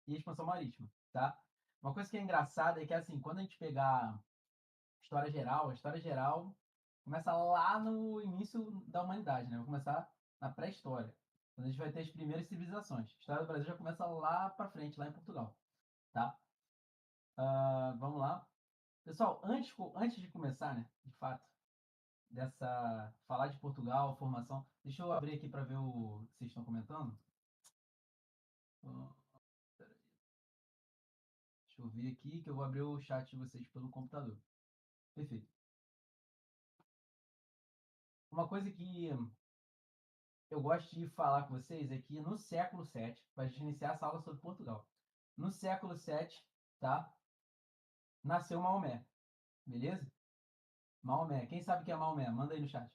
e a expansão marítima, tá? Uma coisa que é engraçada é que, assim, quando a gente pegar a história geral começa lá no início da humanidade, né? Vai começar na pré-história, quando a gente vai ter as primeiras civilizações. A história do Brasil já começa lá para frente, lá em Portugal, tá? Vamos lá. Pessoal, antes de começar, né, de fato, falar de Portugal, formação, deixa eu abrir aqui para ver o que vocês estão comentando. Ah, Deixa eu ver aqui que eu vou abrir o chat de vocês pelo computador. Perfeito. Uma coisa que eu gosto de falar com vocês é que no século VII, para a gente iniciar essa aula sobre Portugal, no século VII, tá? Nasceu Maomé, beleza? Maomé. Quem sabe o que é Maomé? Manda aí no chat.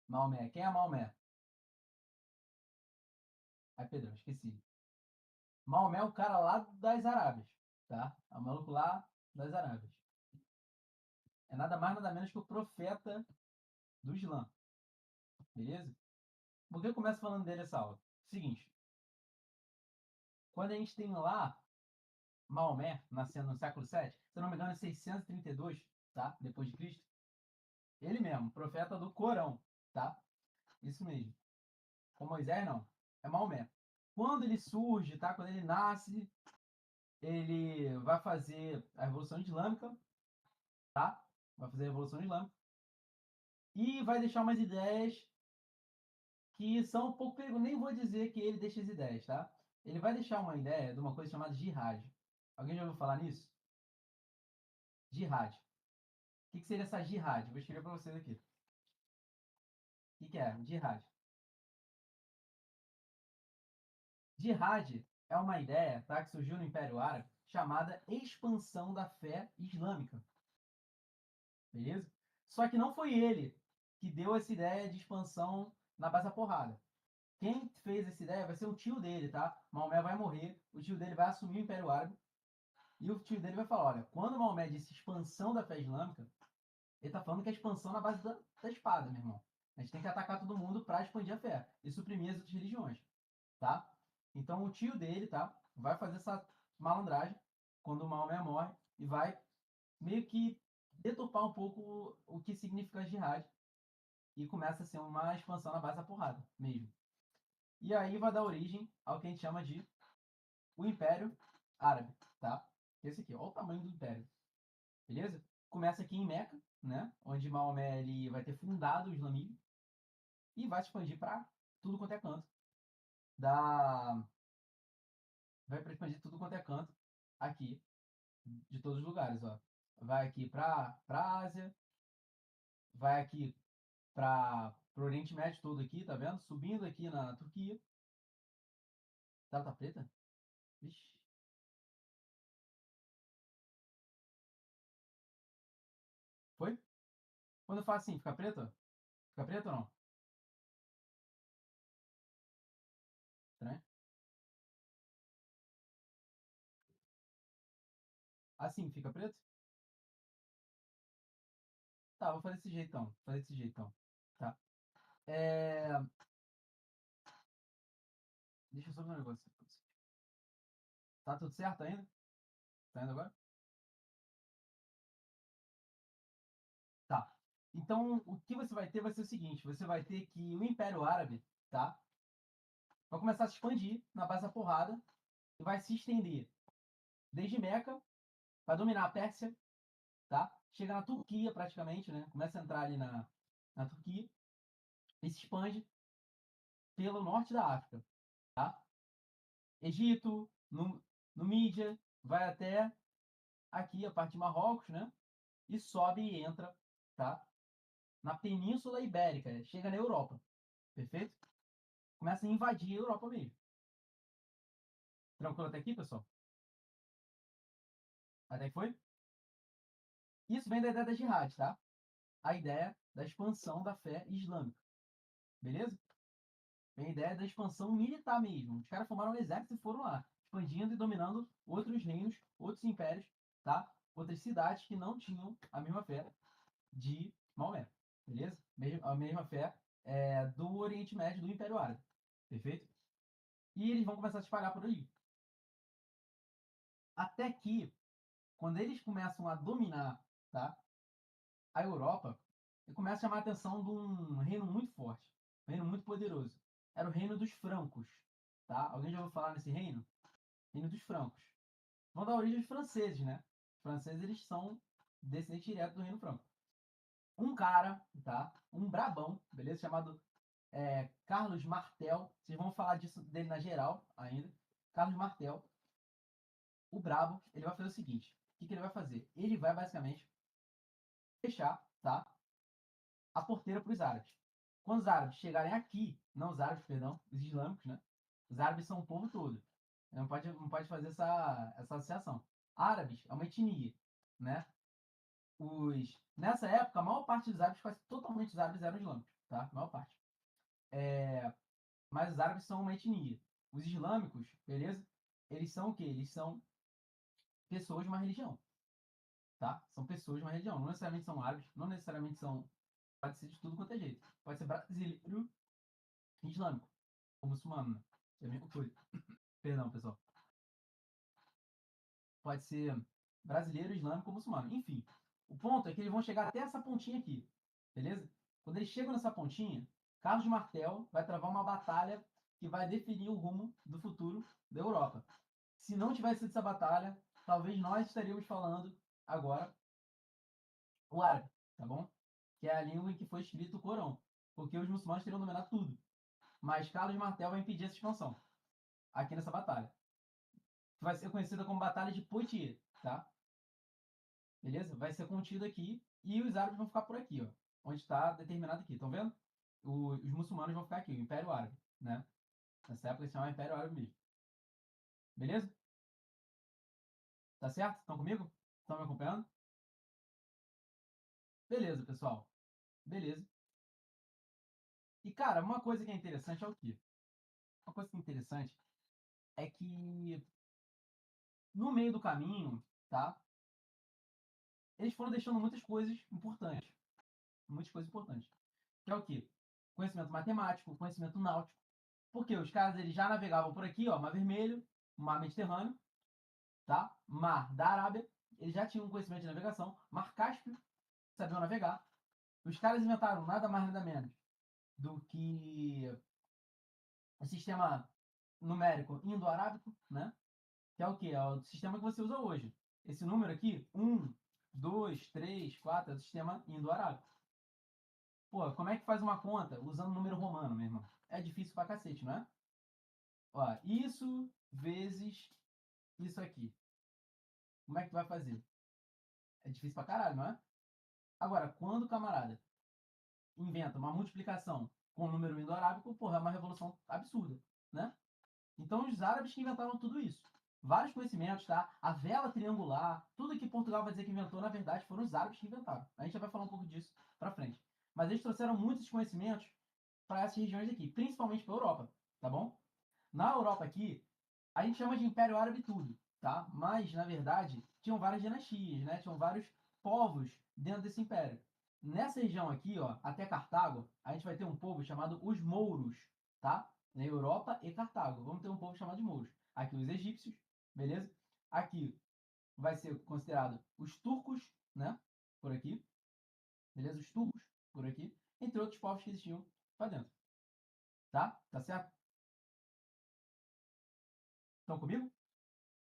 Maomé. Quem é Maomé? Ai, Pedro, esqueci. Maomé é o cara lá das Arábias, tá? É o maluco lá das Arábias. É nada mais, nada menos que o profeta do Islã, beleza? Por que eu começo falando dele essa aula? Seguinte, quando a gente tem lá Maomé, nascendo no século VII, se eu não me engano, é 632, tá? Depois de Cristo. Ele mesmo, profeta do Corão, tá? Isso mesmo. Com Moisés, não. É Maomé. Quando ele surge, tá? Quando ele nasce, ele vai fazer a Revolução Islâmica, tá? Vai fazer a Revolução Islâmica. E vai deixar umas ideias que são um pouco perigosas. Nem vou dizer que ele deixa as ideias, tá? Ele vai deixar uma ideia de uma coisa chamada jihad. Alguém já ouviu falar nisso? Jihad. O que seria essa jihad? Vou escrever para vocês aqui. O que é? Jihad. Jihad é uma ideia, tá, que surgiu no Império Árabe chamada expansão da fé islâmica. Beleza? Só que não foi ele que deu essa ideia de expansão na base da porrada. Quem fez essa ideia vai ser o tio dele, tá? Maomé vai morrer, o tio dele vai assumir o Império Árabe e o tio dele vai falar: olha, quando Maomé disse expansão da fé islâmica, ele tá falando que é expansão na base da espada, meu irmão. A gente tem que atacar todo mundo para expandir a fé e suprimir as outras religiões, tá? Então o tio dele, tá? Vai fazer essa malandragem quando o Maomé morre e vai meio que deturpar um pouco o que significa jihad e começa a ser uma expansão na base da porrada mesmo. E aí vai dar origem ao que a gente chama de o Império Árabe, tá? Esse aqui, olha o tamanho do império, beleza? Começa aqui em Meca, né? Onde Maomé ele vai ter fundado o islamismo e vai se expandir para tudo quanto é canto. Da... Vai para expandir tudo quanto é canto aqui, de todos os lugares, ó. Vai aqui para Ásia, vai aqui para o Oriente Médio todo aqui, tá vendo? Subindo aqui na Turquia. Tá preta? Vixe. Foi? Quando eu faço assim, fica preto? Fica preto ou não? Estranho. Assim, fica preto? Tá, vou fazer desse jeito então. Vou fazer desse jeito então. Tá. É... Deixa eu só ver um negócio. Tá tudo certo ainda? Tá indo agora? Tá. Então, o que você vai ter vai ser o seguinte: você vai ter que o Império Árabe, tá? Vai começar a se expandir na base da porrada e vai se estender desde Meca, vai dominar a Pérsia, tá? Chega na Turquia praticamente, né? Começa a entrar ali na Turquia e se expande pelo norte da África, tá? Egito, no Mídia, vai até aqui a parte de Marrocos, né? E sobe e entra, tá? Na Península Ibérica, chega na Europa, perfeito? Começa a invadir a Europa mesmo. Tranquilo até aqui, pessoal? Até que foi? Isso vem da ideia da jihad, tá? A ideia da expansão da fé islâmica, beleza? Vem a ideia da expansão militar mesmo. Os caras formaram um exército e foram lá, expandindo e dominando outros reinos, outros impérios, tá? Outras cidades que não tinham a mesma fé de Maomé, beleza? A mesma fé do Oriente Médio, do Império Árabe. Perfeito? E eles vão começar a se espalhar por ali. Até que, quando eles começam a dominar, tá, a Europa, ele começa a chamar a atenção de um reino muito forte, um reino muito poderoso. Era o reino dos francos. Tá? Alguém já ouviu falar nesse reino? Reino dos francos. Vão dar origem aos franceses, né? Os franceses, eles são descendentes direto do reino franco. Um cara, tá? Um brabão, beleza? Chamado Carlos Martel. Vocês vão falar disso dele na geral ainda. Carlos Martel, o brabo, ele vai fazer o seguinte. O que ele vai fazer? Ele vai basicamente fechar, tá? A porteira para os árabes. Quando os árabes chegarem aqui, não os árabes, perdão, os islâmicos, né? Os árabes são o povo todo. Não pode fazer essa associação. Árabes é uma etnia, né? Nessa época, a maior parte dos árabes, quase totalmente os árabes eram islâmicos, tá? A maior parte. Mas os árabes são uma etnia. Os islâmicos, beleza? Eles são o quê? Eles são pessoas de uma religião, tá? São pessoas de uma religião. Não necessariamente são árabes, não necessariamente são. Pode ser de tudo quanto é jeito. Pode ser brasileiro islâmico, ou muçulmano, né? É a mesma coisa. Perdão, pessoal. Pode ser brasileiro, islâmico ou muçulmano. Enfim, o ponto é que eles vão chegar até essa pontinha aqui, beleza? Quando eles chegam nessa pontinha, Carlos Martel vai travar uma batalha que vai definir o rumo do futuro da Europa. Se não tivesse sido essa batalha, talvez nós estaríamos falando agora o árabe, tá bom? Que é a língua em que foi escrito o Corão, porque os muçulmanos teriam dominado tudo. Mas Carlos Martel vai impedir essa expansão aqui nessa batalha. Que vai ser conhecida como Batalha de Poitiers, tá? Beleza? Vai ser contido aqui e os árabes vão ficar por aqui, ó. Onde está determinado aqui. Estão vendo? Os muçulmanos vão ficar aqui, o Império Árabe, né? Nessa época se chama Império Árabe mesmo. Beleza? Tá certo? Estão comigo? Estão me acompanhando? Beleza, pessoal. Beleza. E, cara, uma coisa que é interessante é o quê? Uma coisa que é interessante é que no meio do caminho, tá? Eles foram deixando muitas coisas importantes. Muitas coisas importantes. Que é o quê? Conhecimento matemático, conhecimento náutico. Porque os caras eles já navegavam por aqui, ó, Mar Vermelho, Mar Mediterrâneo, tá? Mar da Arábia, eles já tinham um conhecimento de navegação. Mar Cáspio, sabiam navegar. Os caras inventaram nada mais nada menos do que o sistema numérico indo-arábico, né? Que é o quê? É o sistema que você usa hoje. Esse número aqui, 1, 2, 3, 4, é o sistema indo-arábico. Pô, como é que faz uma conta usando número romano, meu irmão? É difícil pra cacete, não é? Ó, isso vezes isso aqui. Como é que tu vai fazer? É difícil pra caralho, não é? Agora, quando o camarada inventa uma multiplicação com o número indo-arábico, porra, é uma revolução absurda, né? Então, os árabes que inventaram tudo isso. Vários conhecimentos, tá? A vela triangular, tudo que Portugal vai dizer que inventou, na verdade, foram os árabes que inventaram. A gente já vai falar um pouco disso pra frente. Mas eles trouxeram muitos conhecimentos para essas regiões aqui, principalmente para a Europa, tá bom? Na Europa aqui, a gente chama de Império Árabe tudo, tá? Mas, na verdade, tinham várias dinastias, né? Tinham vários povos dentro desse império. Nessa região aqui, ó, até Cartago, a gente vai ter um povo chamado os Mouros, tá? Na Europa e Cartago. Vamos ter um povo chamado de Mouros. Aqui os egípcios, beleza? Aqui vai ser considerado os turcos, né? Por aqui, beleza? Os turcos, por aqui. Entre outros povos que existiam para dentro, tá? Tá certo? Estão comigo?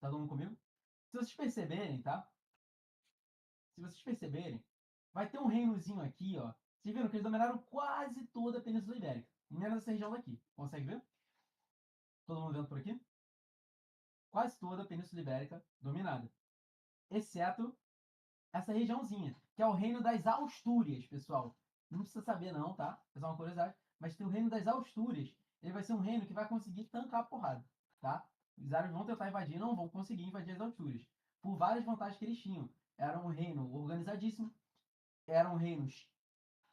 Tá todo mundo comigo? Se vocês perceberem, tá? Se vocês perceberem, vai ter um reinozinho aqui, ó. Vocês viram que eles dominaram quase toda a Península Ibérica. Menos essa região daqui. Consegue ver? Todo mundo vendo por aqui? Quase toda a Península Ibérica dominada. Exceto essa regiãozinha, que é o reino das Astúrias, pessoal. Não precisa saber não, tá? É só uma curiosidade. Mas tem o reino das Astúrias. Ele vai ser um reino que vai conseguir tancar a porrada, tá? Os árabes vão tentar invadir, não vão conseguir invadir as Astúrias. Por várias vantagens que eles tinham. Era um reino organizadíssimo. Eram reinos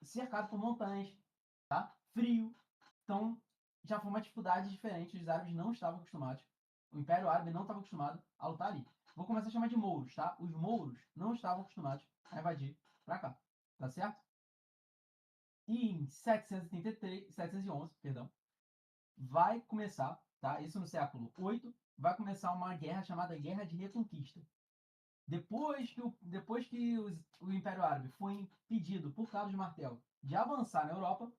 cercados por montanhas, tá? Frio. Então, já foi uma dificuldade diferente. Os árabes não estavam acostumados. O Império Árabe não estava acostumado a lutar ali. Vou começar a chamar de mouros, tá? Os mouros não estavam acostumados a invadir pra cá. Tá certo? E em 711, perdão, vai começar, tá? Isso no século VIII, vai começar uma guerra chamada Guerra de Reconquista. Depois que o Império Árabe foi impedido por Carlos Martel de avançar na Europa, o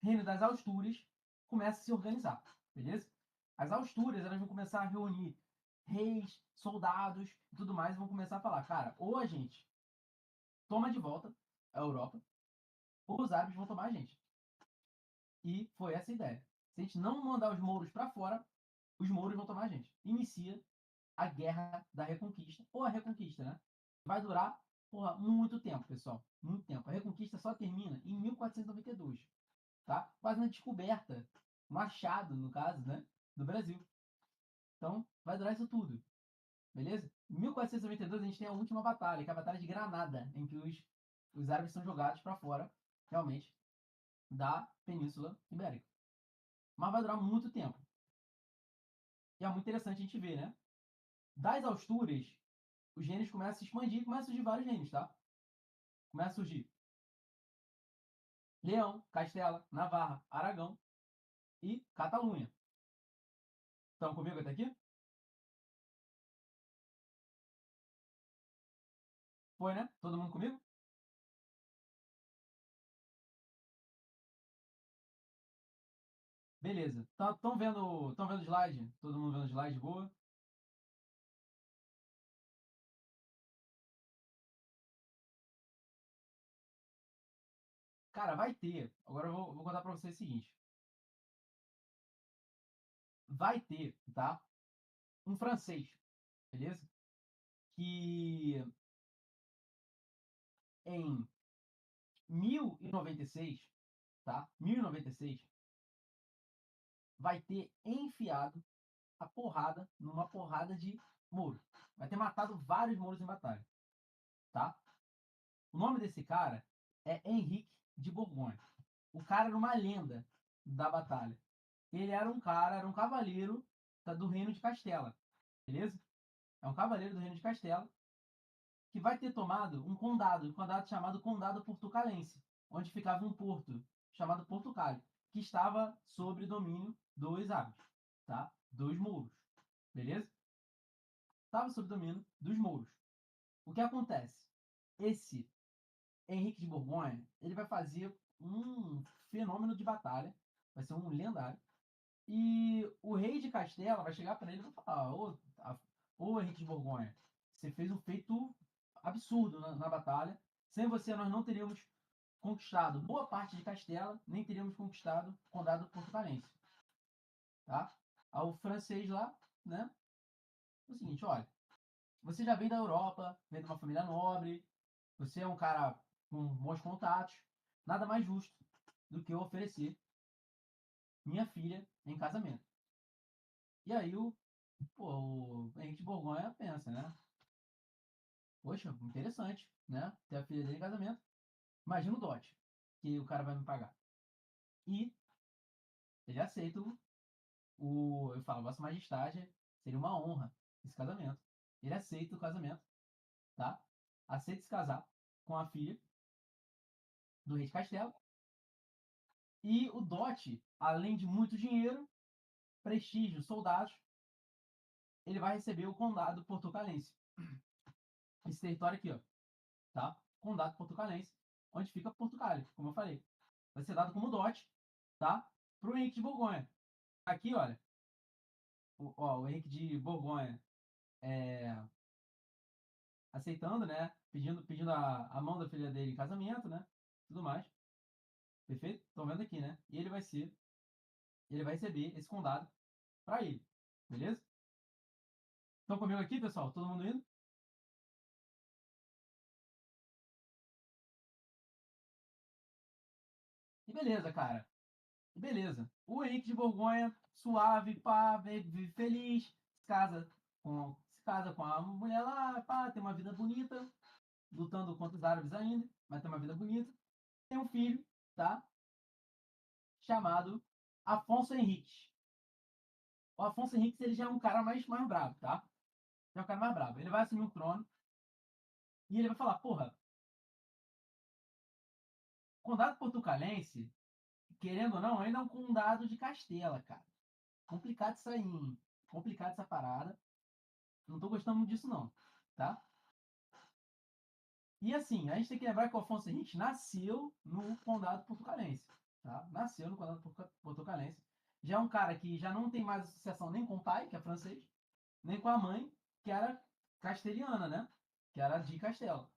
Reino das Astúrias começa a se organizar, beleza? As Astúrias elas vão começar a reunir reis, soldados e tudo mais, e vão começar a falar, cara, ou a gente toma de volta a Europa, ou os árabes vão tomar a gente. E foi essa a ideia. Se a gente não mandar os mouros para fora, os mouros vão tomar a gente. Inicia a Guerra da Reconquista, ou a Reconquista, né? Vai durar, porra, muito tempo, pessoal. Muito tempo. A Reconquista só termina em 1492, tá? Quase na descoberta, um achado, no caso, né? Do Brasil. Então, vai durar isso tudo. Beleza? Em 1492 a gente tem a última batalha, que é a Batalha de Granada, em que os árabes são jogados para fora, realmente, da Península Ibérica. Mas vai durar muito tempo. E é muito interessante a gente ver, né? Das Astúrias, os reinos começam a se expandir, começam a surgir vários reinos, tá? Começa a surgir Leão, Castela, Navarra, Aragão e Catalunha. Estão comigo até aqui? Foi, né? Todo mundo comigo? Beleza. Estão vendo o slide? Todo mundo vendo o slide? Boa. Cara, vai ter. Agora eu vou contar pra vocês o seguinte. Vai ter, tá? Um francês, beleza? Que em 1096, tá? 1096, vai ter enfiado a porrada numa porrada de mouros. Vai ter matado vários mouros em batalha, tá? O nome desse cara é Henrique de Borgonha. O cara era uma lenda da batalha. Ele era um cara, era um cavaleiro do reino de Castela, beleza? É um cavaleiro do reino de Castela que vai ter tomado um condado chamado Condado Portucalense, onde ficava um porto chamado Portugal, que estava sob domínio dos árabes, tá? Dos mouros, beleza? Estava sob domínio dos mouros. O que acontece? Esse Henrique de Borgonha, ele vai fazer um fenômeno de batalha, vai ser um lendário. E o rei de Castela vai chegar para ele e vai falar: ô Henrique de Borgonha, você fez um feito absurdo na batalha. Sem você, nós não teríamos conquistado boa parte de Castela, nem teríamos conquistado o condado portucalense. Tá? Ao francês lá, né? O seguinte: olha, você já vem da Europa, vem de uma família nobre, você é um cara com bons contatos, nada mais justo do que eu oferecer minha filha em casamento. E aí o Henrique de Borgonha pensa, né? Poxa, interessante, né? Ter a filha dele em casamento. Imagina o dote que o cara vai me pagar. E ele aceita eu falo, Vossa Majestade, seria uma honra esse casamento. Ele aceita o casamento, tá? Aceita se casar com a filha do rei de Castelo. E o dote, além de muito dinheiro, prestígio, soldados, ele vai receber o condado portucalense. Esse território aqui, ó, tá? Condado portucalense, onde fica Portugal, como eu falei. Vai ser dado como dote, tá? Para o Henrique de Borgonha. Aqui, olha, o Henrique de Borgonha aceitando, né? Pedindo a mão da filha dele em casamento, né? Tudo mais. Perfeito? Estão vendo aqui, né? E ele vai receber esse condado para ele. Beleza? Estão comigo aqui, pessoal? Todo mundo indo? E beleza, cara. E beleza. O Henrique de Borgonha, suave, pá, vive feliz, se casa com a mulher lá, pá, tem uma vida bonita, lutando contra os árabes ainda, mas tem uma vida bonita. Tem um filho, tá? Chamado Afonso Henriques. O Afonso Henriques ele já é um cara mais bravo, tá? Já é um cara mais bravo. Ele vai assumir o trono e ele vai falar, porra, Condado portucalense, querendo ou não, ainda é um condado de Castela, cara. Complicado isso aí, hein? Complicado essa parada. Não tô gostando muito disso, não, tá? E assim, a gente tem que lembrar que o Afonso Henriques nasceu no condado portucalense, tá? Nasceu no condado portucalense. Já é um cara que já não tem mais associação nem com o pai, que é francês, nem com a mãe, que era castelhana, né? Que era de Castela.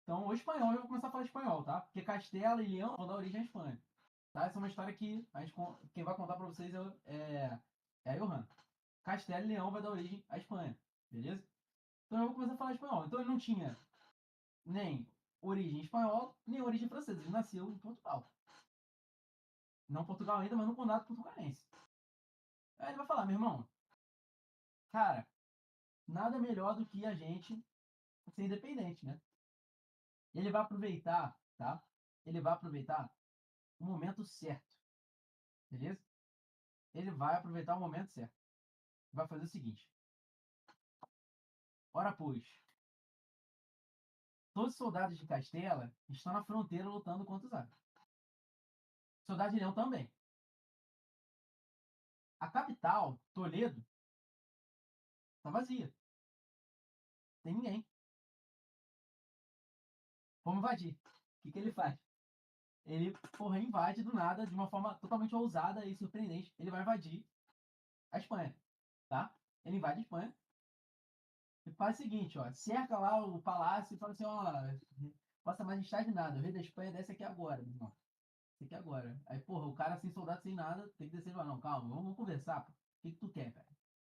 Então, o espanhol, eu vou começar a falar espanhol, tá? Porque Castela e Leão vão dar origem à Espanha. Tá? Essa é uma história que quem vai contar para vocês é a Johanna. Castela e Leão vai dar origem à Espanha, beleza? Então eu vou começar a falar espanhol. Então ele não tinha nem origem espanhola, nem origem francesa. Ele nasceu em Portugal. Não Portugal ainda, mas no condado portugalense. Aí ele vai falar, meu irmão, cara, nada melhor do que a gente ser independente, né? Ele vai aproveitar, tá? Ele vai aproveitar o momento certo, beleza? Ele vai aproveitar o momento certo. Vai fazer o seguinte. Ora, pois, todos os soldados de Castela estão na fronteira lutando contra os árabes. Soldados de Leão também. A capital, Toledo, está vazia. Tem ninguém. Vamos invadir. O que ele faz? Ele, porra, invade do nada, de uma forma totalmente ousada e surpreendente. Ele vai invadir a Espanha, tá? Ele invade a Espanha e faz o seguinte, ó. Cerca lá o palácio e fala assim, ó... Vossa Majestade nada, o rei da Espanha desce aqui agora, meu irmão. Desce aqui agora. Aí, porra, o cara sem soldado, sem nada, tem que descer e falar, não, calma, vamos conversar, pô. O que tu quer, cara?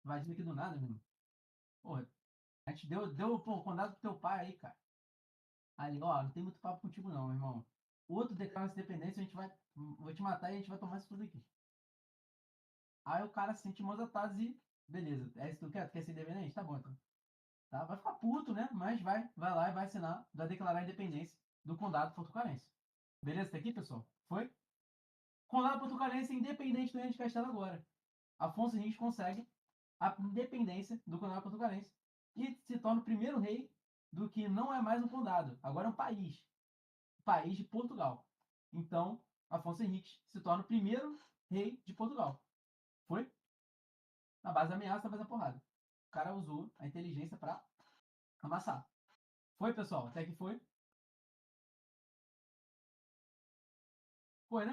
Invadindo aqui do nada, meu irmão. Porra, a gente deu pô, condado pro teu pai aí, cara. Ali, ó, não tem muito papo contigo não, meu irmão. O outro declara essa independência, a gente vai. Vou te matar e a gente vai tomar isso tudo aqui. Aí o cara se sente mãos atadas e. Beleza, é isso que tu quer? Tu quer ser independente? Tá bom, então. Tá? Vai ficar puto, né? Mas vai lá e vai assinar, vai declarar a independência do condado portucalense. Beleza, tá aqui, pessoal? Foi? Condado portucalense é independente do reino de Castelo agora. Afonso Henriques consegue a independência do condado portucalense e se torna o primeiro rei do que não é mais um condado, agora é um país. País de Portugal. Então, Afonso Henriques se torna o primeiro rei de Portugal. Foi? Na base da ameaça, na base da porrada. O cara usou a inteligência para amassar. Foi, pessoal? Até que foi? Foi, né?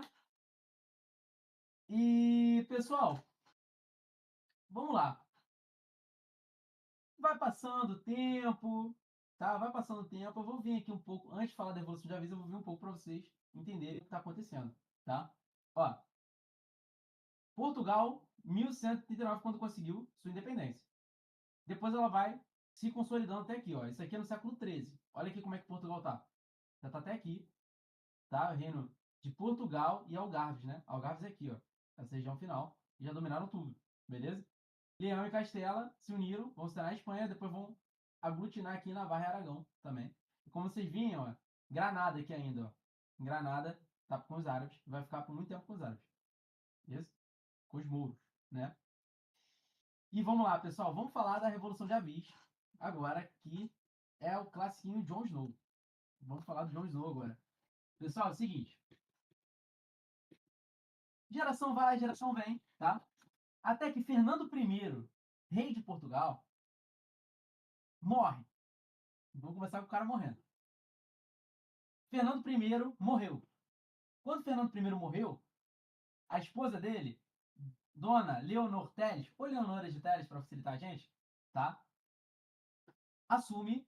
E, pessoal, vamos lá. Vai passando o tempo, tá? Vai passando o tempo. Eu vou vir aqui um pouco, antes de falar da Revolução de Aviso, eu vou vir um pouco para vocês entenderem o que está acontecendo, tá? Ó, Portugal, 1139, quando conseguiu sua independência. Depois ela vai se consolidando até aqui, ó. Isso aqui é no século XIII. Olha aqui como é que Portugal tá. Já tá até aqui, tá? O reino de Portugal e Algarves, né? Algarves é aqui, ó. Essa região final. E já dominaram tudo, beleza? Leão e Castela se uniram, vão se dar na Espanha, depois vão aglutinar aqui Navarra e Aragão também. E como vocês viram, ó, Granada aqui ainda, ó. Granada tá com os árabes, vai ficar por muito tempo com os árabes. Beleza? Com os mouros, né? E vamos lá, pessoal, vamos falar da Revolução de Avis, agora que é o classiquinho Jon Snow. Vamos falar do Jon Snow agora. Pessoal, é o seguinte, geração vai, geração vem, tá? Até que Fernando I, rei de Portugal, morre. Vamos começar com o cara morrendo. Fernando I morreu. Quando Fernando I morreu, a esposa dele, Dona Leonor Teles, ou Leonora de Teles para facilitar a gente, tá? Assume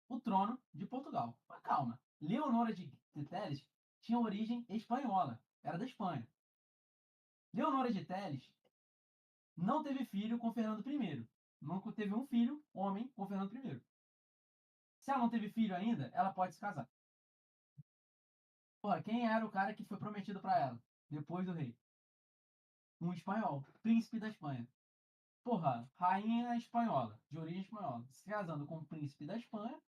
o trono de Portugal. Mas calma, Leonora de Teles tinha origem espanhola, era da Espanha. Leonora de Teles não teve filho com Fernando I. Não teve um filho, homem, com Fernando I. Se ela não teve filho ainda, ela pode se casar. Porra, quem era o cara que foi prometido para ela, depois do rei? Um espanhol, príncipe da Espanha. Porra, rainha espanhola, de origem espanhola, se casando com o príncipe da Espanha,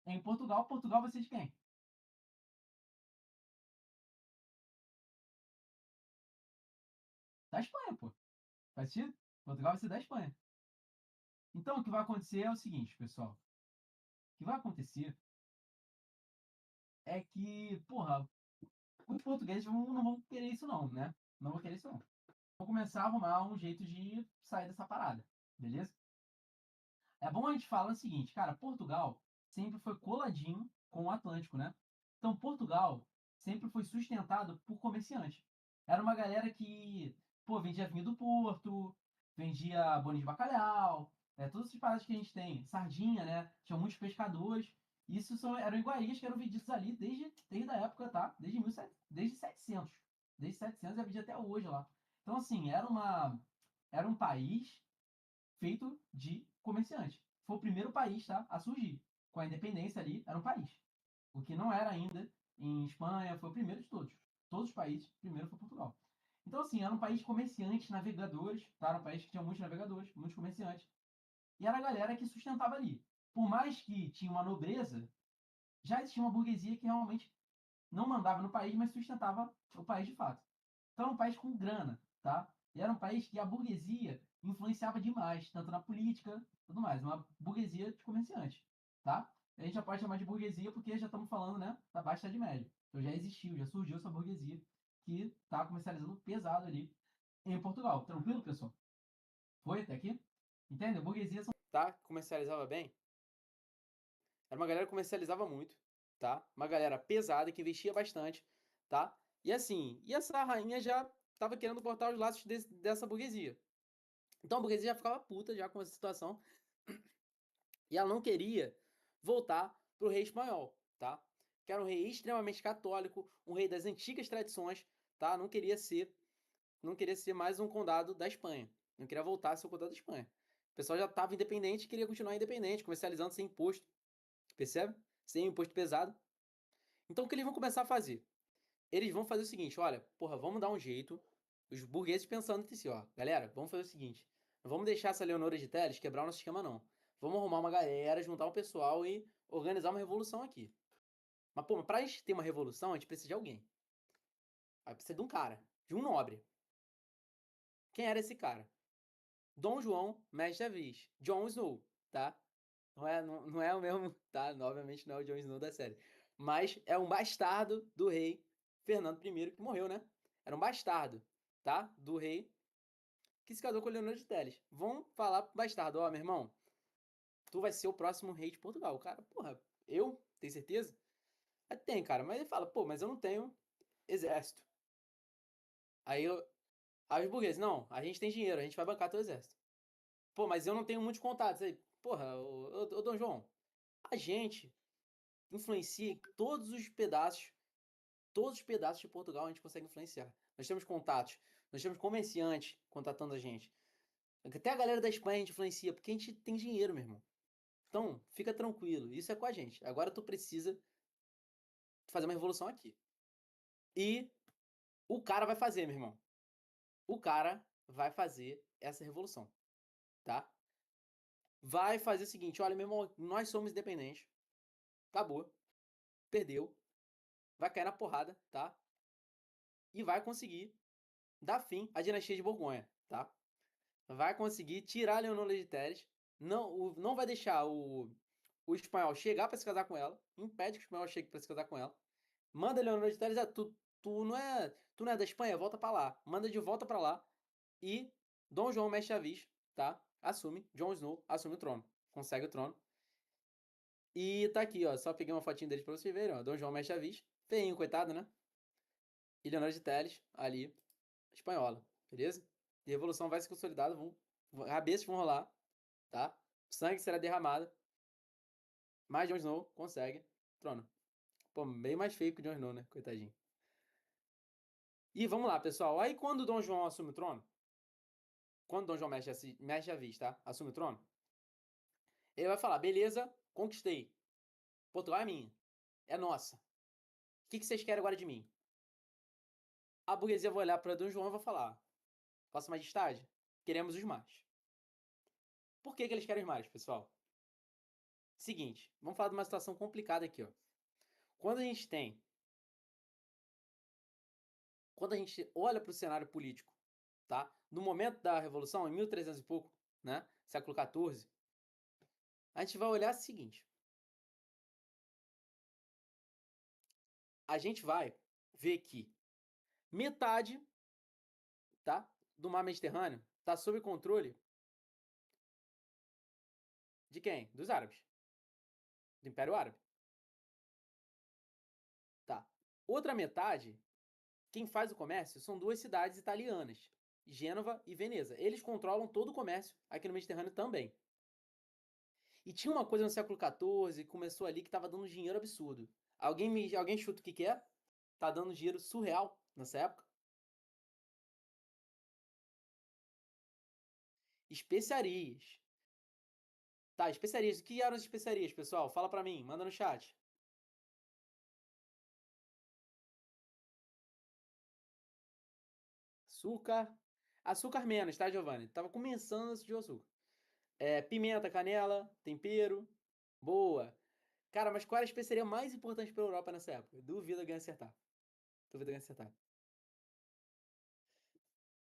em Portugal, Portugal vai ser de quem? Da Espanha, pô. Faz sentido? Portugal vai ser da Espanha. Então, o que vai acontecer é o seguinte, pessoal. O que vai acontecer é que, porra, os portugueses não vão querer isso não, né? Não vão querer isso não. Vão começar a arrumar um jeito de sair dessa parada, beleza? É bom a gente falar o seguinte, cara, Portugal sempre foi coladinho com o Atlântico, né? Então Portugal sempre foi sustentado por comerciantes. Era uma galera que, pô, vendia vinho do Porto, vendia bolinho de bacalhau, todas essas paradas que a gente tem, sardinha, né? Tinha muitos pescadores. Isso eram iguarias que eram vendidos ali desde a época, tá? Desde 700. Desde 700 é vendido até hoje lá. Então, assim, era um país feito de comerciantes. Foi o primeiro país, tá, a surgir. Com a independência ali, era um país. O que não era ainda em Espanha, foi o primeiro de todos. Todos os países, primeiro foi Portugal. Então, assim, era um país de comerciantes, navegadores, tá? Era um país que tinha muitos navegadores, muitos comerciantes. E era a galera que sustentava ali. Por mais que tinha uma nobreza, já existia uma burguesia que realmente não mandava no país, mas sustentava o país de fato. Então era um país com grana, tá? E era um país que a burguesia influenciava demais, tanto na política, tudo mais, uma burguesia de comerciante, tá? A gente já pode chamar de burguesia porque já estamos falando, né, da Baixa Idade Média. Então já existiu, já surgiu essa burguesia que está comercializando pesado ali em Portugal. Tranquilo, pessoal? Foi até aqui? Entende? A burguesia são... Tá? Comercializava bem. Era uma galera que comercializava muito, tá? Uma galera pesada que investia bastante, tá? E assim, e essa rainha já tava querendo cortar os laços dessa burguesia. Então a burguesia já ficava puta já com essa situação e ela não queria voltar pro rei espanhol, tá? Que era um rei extremamente católico, um rei das antigas tradições, tá? Não queria ser mais um condado da Espanha. Não queria voltar a ser o condado da Espanha. O pessoal já estava independente e queria continuar independente, comercializando sem imposto, percebe? Sem imposto pesado. Então o que eles vão começar a fazer? Eles vão fazer o seguinte, olha, porra, vamos dar um jeito. Os burgueses pensando entre si, ó, galera, vamos fazer o seguinte. Não vamos deixar essa Leonora de Teles quebrar o nosso esquema, não. Vamos arrumar uma galera, juntar o pessoal e organizar uma revolução aqui. Mas, pô, pra gente ter uma revolução, a gente precisa de alguém. Aí precisa de um cara, de um nobre. Quem era esse cara? Dom João Mestre Avis, Jon Snow, tá? Não é o mesmo, tá? Obviamente não é o Jon Snow da série. Mas é um bastardo do rei Fernando I, que morreu, né? Era um bastardo, tá? Do rei que se casou com Leonor de Teles. Vão falar pro bastardo, ó, meu irmão, tu vai ser o próximo rei de Portugal. O cara, porra, eu? Tem certeza? Aí tem, cara, mas ele fala, pô, mas eu não tenho exército. Aí, aí os burgueses, não, a gente tem dinheiro, a gente vai bancar teu exército. Pô, mas eu não tenho muitos contatos. Aí, porra, ô Dom João, a gente influencia em todos os pedaços de Portugal a gente consegue influenciar. Nós temos contatos, nós temos comerciantes contatando a gente. Até a galera da Espanha a gente influencia, porque a gente tem dinheiro, meu irmão. Então, fica tranquilo, isso é com a gente. Agora tu precisa fazer uma revolução aqui. E o cara vai fazer, meu irmão. O cara vai fazer essa revolução, tá? Vai fazer o seguinte, olha, meu irmão, nós somos independentes. Acabou. Perdeu. Vai cair na porrada, tá? E vai conseguir dar fim à dinastia de Borgonha, tá? Vai conseguir tirar Leonor de Teles, não vai deixar o espanhol chegar para se casar com ela, impede que o espanhol chegue para se casar com ela, manda Leonor de Teles, tu não é da Espanha, volta para lá, manda de volta para lá e Dom João Mestre Avis, tá? Assume, Jon Snow assume o trono, consegue o trono. E tá aqui, ó, só peguei uma fotinha deles para vocês verem, ó, Dom João Mestre Avis, feinho, coitado, né? E Leonor de Teles, ali, espanhola, beleza? E a revolução vai se consolidar, cabeças vão rolar, tá? Sangue será derramado, mas Jon Snow consegue trono. Pô, bem mais feio que o Jon Snow, né? Coitadinho. E vamos lá, pessoal. Aí quando o Dom João assume o trono, quando o Dom João mexe a vista, tá? Assume o trono, ele vai falar, beleza, conquistei. Portugal é minha. É nossa. O que vocês querem agora de mim? A burguesia vai olhar para Dom João e vai falar, Vossa Majestade, queremos os mares. Por que eles querem os mares, pessoal? Seguinte, vamos falar de uma situação complicada aqui, ó. Quando a gente tem, quando a gente olha para o cenário político, tá? No momento da Revolução, em 1300 e pouco, né? Século XIV, a gente vai olhar o seguinte. a gente vai ver que metade, tá, do mar Mediterrâneo está sob controle de quem? Dos árabes, do Império Árabe. Tá. Outra metade, quem faz o comércio são duas cidades italianas, Gênova e Veneza. Eles controlam todo o comércio aqui no Mediterrâneo também. E tinha uma coisa no século XIV, que começou ali, que estava dando dinheiro absurdo. Alguém chuta o que é? Tá dando dinheiro surreal nessa época? Especiarias. Tá, especiarias. O que eram as especiarias, pessoal? Fala pra mim, manda no chat. Açúcar. Açúcar menos, tá, Giovanni? Tava começando a o açúcar. Pimenta, canela, tempero. Boa. Cara, mas qual era a especiaria mais importante pra Europa nessa época? Duvido alguém acertar. Duvido alguém acertar.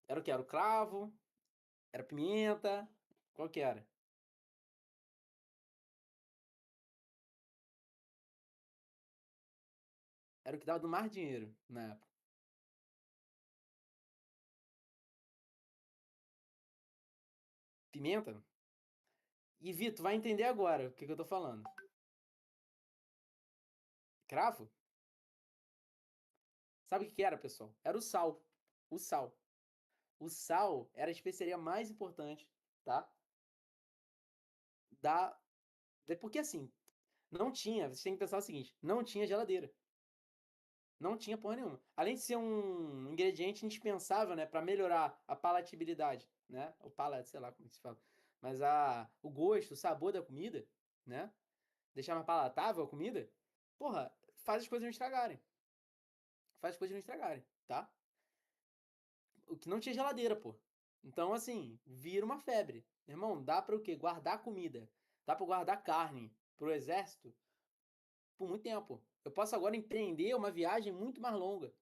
Era o que? Era o cravo? Era pimenta? Qual que era? Era o que dava do mais dinheiro na época. Pimenta? E Vitor, vai entender agora o que eu tô falando. Cravo? Sabe o que era, pessoal? Era o sal. O sal. O sal era a especiaria mais importante, tá? Da... Porque assim, não tinha, você tem que pensar o seguinte, não tinha geladeira. Não tinha porra nenhuma. Além de ser um ingrediente indispensável, né, para melhorar a palatabilidade, né? O paladar, sei lá como se fala. Mas o gosto, o sabor da comida, né? Deixar mais palatável a comida, porra, faz as coisas não estragarem. Faz as coisas não estragarem, tá? O que não tinha geladeira, pô. Então, assim, vira uma febre. Irmão, dá pra o quê? Guardar comida. Dá pra guardar carne pro exército por muito tempo. Eu posso agora empreender uma viagem muito mais longa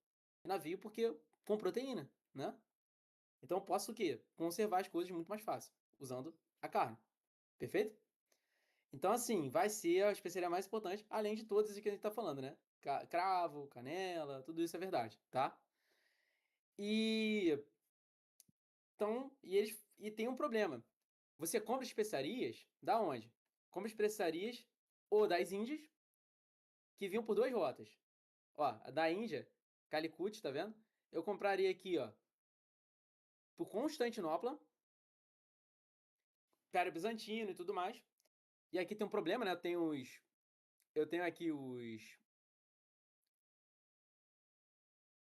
em navio porque com proteína, né? Então eu posso o quê? Conservar as coisas muito mais fácil, usando a carne. Perfeito? Então, assim, vai ser a especiaria mais importante, além de todas as que a gente tá falando, né? Cravo, canela, tudo isso é verdade, tá? E então, e tem um problema. Você compra especiarias da onde? Compra especiarias ou das Índias, que vinham por duas rotas. Ó, a da Índia, Calicut, tá vendo? Eu compraria aqui, ó, por Constantinopla, Império Bizantino e tudo mais. E aqui tem um problema, né? Eu tenho aqui os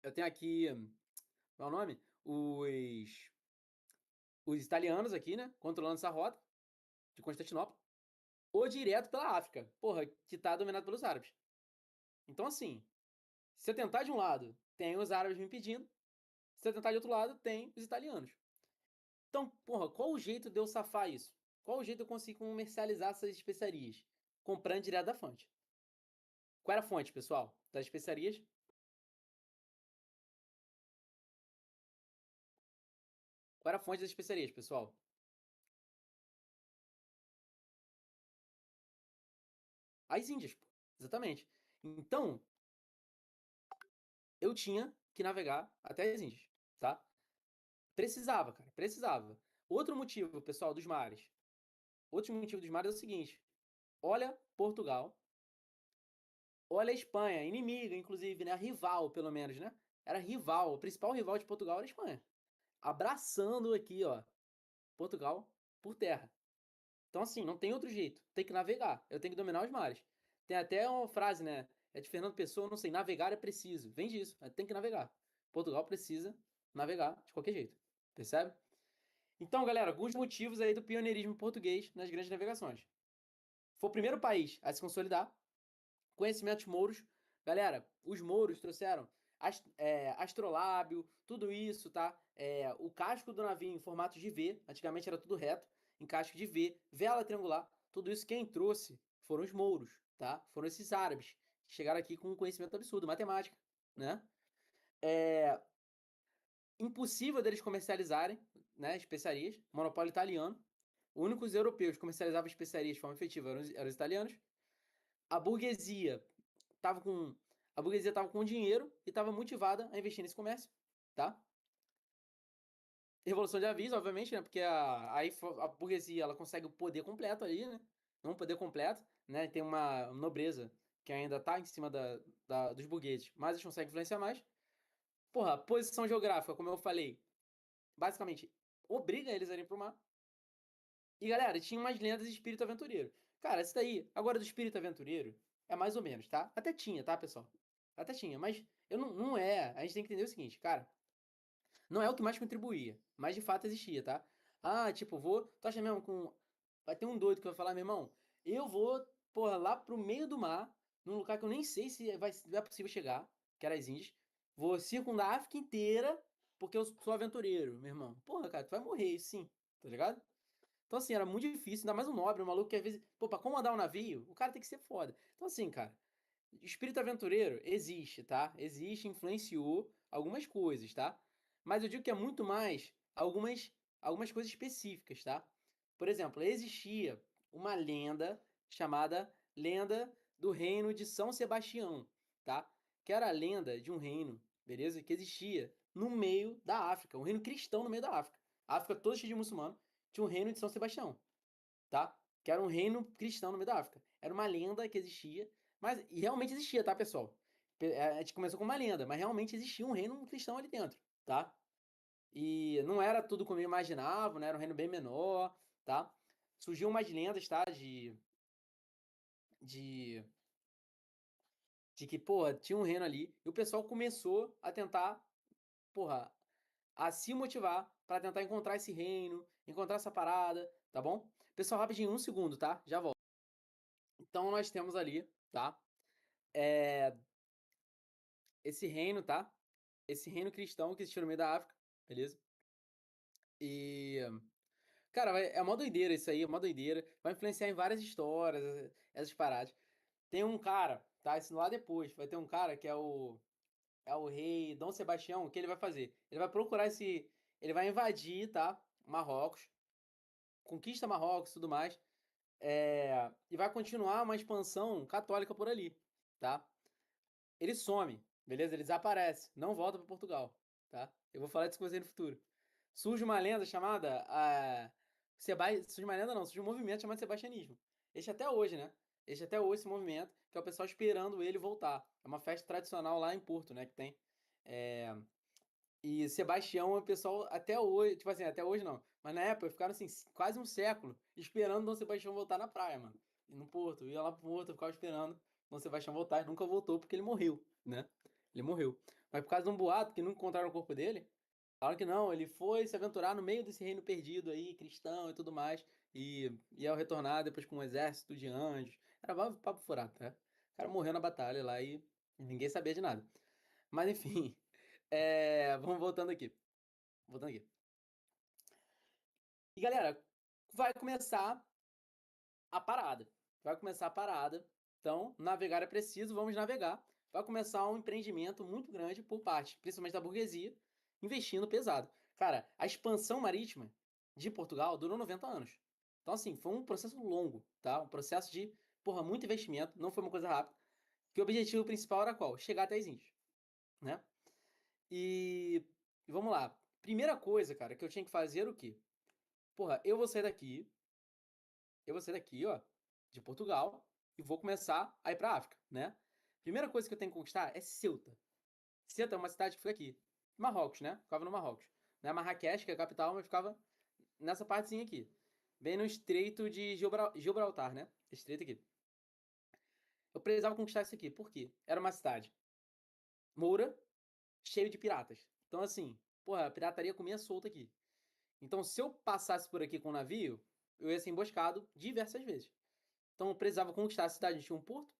eu tenho aqui, qual é o nome? Os italianos aqui, né, controlando essa rota de Constantinopla, ou direto pela África, porra, que tá dominado pelos árabes. Então, assim, se eu tentar de um lado, tem os árabes me impedindo. Se eu tentar de outro lado, tem os italianos. Então, porra, qual o jeito de eu safar isso? Qual o jeito de eu conseguir comercializar essas especiarias? Comprando direto da fonte. Qual era a fonte, pessoal, das especiarias? Qual era a fonte das especiarias, pessoal? As Índias, pô. Exatamente. Então, eu tinha que navegar até as Índias, tá? Precisava, cara, precisava. Outro motivo, pessoal, dos mares. Outro motivo dos mares é o seguinte: olha Portugal, olha a Espanha, inimiga, inclusive, né? Rival, pelo menos, né? Era rival, o principal rival de Portugal era a Espanha. Abraçando aqui, ó, Portugal por terra. Então, assim, não tem outro jeito. Tem que navegar. Eu tenho que dominar os mares. Tem até uma frase, né? É de Fernando Pessoa, não sei, navegar é preciso. Vem disso, tem que navegar. Portugal precisa navegar de qualquer jeito. Percebe? Então, galera, alguns motivos aí do pioneirismo português nas grandes navegações. Foi o primeiro país a se consolidar. Conhecimentos mouros. Galera, os mouros trouxeram astrolábio, tudo isso, tá? O casco do navio em formato de V. Antigamente era tudo reto, em casco de V. Vela triangular. Tudo isso quem trouxe foram os mouros, tá? Foram esses árabes que chegaram aqui com um conhecimento absurdo, matemática, né? É impossível deles comercializarem, né, especiarias. Monopólio italiano. Os únicos europeus que comercializavam especiarias de forma efetiva eram os italianos. A burguesia tava com. A burguesia estava com dinheiro e estava motivada a investir nesse comércio, tá? Revolução de aviso, obviamente, né? Porque a burguesia ela consegue o poder completo ali, né? Não o poder completo, né? Tem uma nobreza que ainda tá em cima dos burgueses, mas eles conseguem influenciar mais. Porra, posição geográfica, como eu falei, basicamente obriga eles a irem pro mar. E galera, tinha umas lendas de espírito aventureiro. Cara, isso daí, agora do espírito aventureiro, é mais ou menos, tá? Até tinha, tá, pessoal? Até tinha, mas eu não é. A gente tem que entender o seguinte, cara. Não é o que mais contribuía, mas de fato existia, tá? Ah, tipo, Tu acha mesmo com. Vai ter um doido que vai falar, meu irmão, eu vou, porra, lá pro meio do mar, num lugar que eu nem sei se é possível chegar, que era as Índias. Vou circundar a África inteira, porque eu sou aventureiro, meu irmão. Porra, cara, tu vai morrer, sim, tá ligado? Então, assim, era muito difícil, ainda mais um nobre, um maluco que às vezes, pô, pra comandar um navio, o cara tem que ser foda. Então, assim, cara, espírito aventureiro existe, tá? Existe, influenciou algumas coisas, tá? Mas eu digo que é muito mais algumas coisas específicas, tá? Por exemplo, existia uma lenda chamada Lenda do Reino de São Sebastião, tá? Que era a lenda de um reino, beleza? Que existia no meio da África, um reino cristão no meio da África. A África toda cheia de muçulmano, tinha um reino de São Sebastião, tá? Que era um reino cristão no meio da África. Era uma lenda que existia, mas e realmente existia, tá, pessoal? A gente começou com uma lenda, mas realmente existia um reino cristão ali dentro, tá? E não era tudo como eu imaginava, né? Era um reino bem menor, tá? Surgiu umas lendas, tá? De, de que, porra, tinha um reino ali. E o pessoal começou a tentar, porra, a se motivar para tentar encontrar esse reino, encontrar essa parada, tá bom? Pessoal, rapidinho, um segundo, tá? Já volto. Então nós temos ali, tá? É, esse reino, tá? Esse reino cristão que existiu no meio da África, beleza? E, cara, é uma doideira isso aí, é uma doideira. Vai influenciar em várias histórias, essas paradas. Tem um cara, tá? Isso lá depois. Vai ter um cara que é o rei Dom Sebastião. O que ele vai fazer? Ele vai procurar esse. Ele vai invadir, tá? Marrocos. Conquista Marrocos e tudo mais. E vai continuar uma expansão católica por ali, tá? Ele some, beleza? Ele desaparece, não volta para Portugal, tá? Eu vou falar disso com você no futuro. Surge uma lenda chamada surge uma lenda não, surge um movimento chamado Sebastianismo. Este até hoje, né? Este até hoje esse movimento, que é o pessoal esperando ele voltar. É uma festa tradicional lá em Porto, né, que tem. É... E Sebastião, o pessoal até hoje, tipo assim, até hoje não, mas na época ficaram assim, quase um século esperando Dom Sebastião voltar na praia, mano. E no Porto, ia lá pro Porto, ficava esperando Dom Sebastião voltar e nunca voltou porque ele morreu, né? Ele morreu. Mas por causa de um boato que nunca encontraram o corpo dele, falaram que não, ele foi se aventurar no meio desse reino perdido aí, cristão e tudo mais, e ao retornar depois com um exército de anjos. Era papo furado, tá? O cara morreu na batalha lá e ninguém sabia de nada. Mas enfim, vamos voltando aqui. Voltando aqui. E galera, vai começar a parada. Vai começar a parada. Então, navegar é preciso, vamos navegar. Vai começar um empreendimento muito grande por parte, principalmente da burguesia, investindo pesado. Cara, a expansão marítima de Portugal durou 90 anos. Então, assim, foi um processo longo, tá? Um processo de, porra, muito investimento, não foi uma coisa rápida. Que o objetivo principal era qual? Chegar até as Índias, né? E vamos lá. Primeira coisa, cara, que eu tinha que fazer era o quê? Porra, eu vou sair daqui, ó, de Portugal, e vou começar a ir pra África, né? Primeira coisa que eu tenho que conquistar é Ceuta. Ceuta é uma cidade que fica aqui. Marrocos, né? Ficava no Marrocos. Não é Marrakech, que é a capital, mas ficava nessa partezinha aqui. Bem no Estreito de Gibraltar, né? Estreito aqui. Eu precisava conquistar isso aqui. Por quê? Era uma cidade moura, cheio de piratas. Então, assim, porra, a pirataria comia solta aqui. Então, se eu passasse por aqui com um navio, eu ia ser emboscado diversas vezes. Então, eu precisava conquistar a cidade. A gente tinha um porto,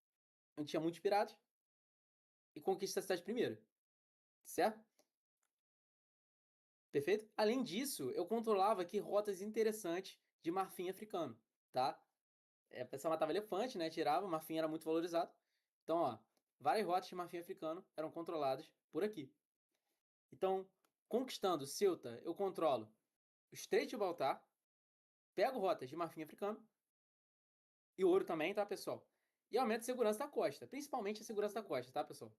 onde tinha muitos piratas, e conquista a cidade primeiro. Certo? Perfeito? Além disso, eu controlava aqui rotas interessantes de marfim africano, tá? A pessoa matava elefante, né? Tirava, marfim era muito valorizado. Então, ó, várias rotas de marfim africano eram controladas por aqui. Então, conquistando Ceuta, eu controlo o Estreito de Gibraltar, pego rotas de marfim africano e ouro também, tá, pessoal? E aumento a segurança da costa, principalmente a segurança da costa, tá, pessoal?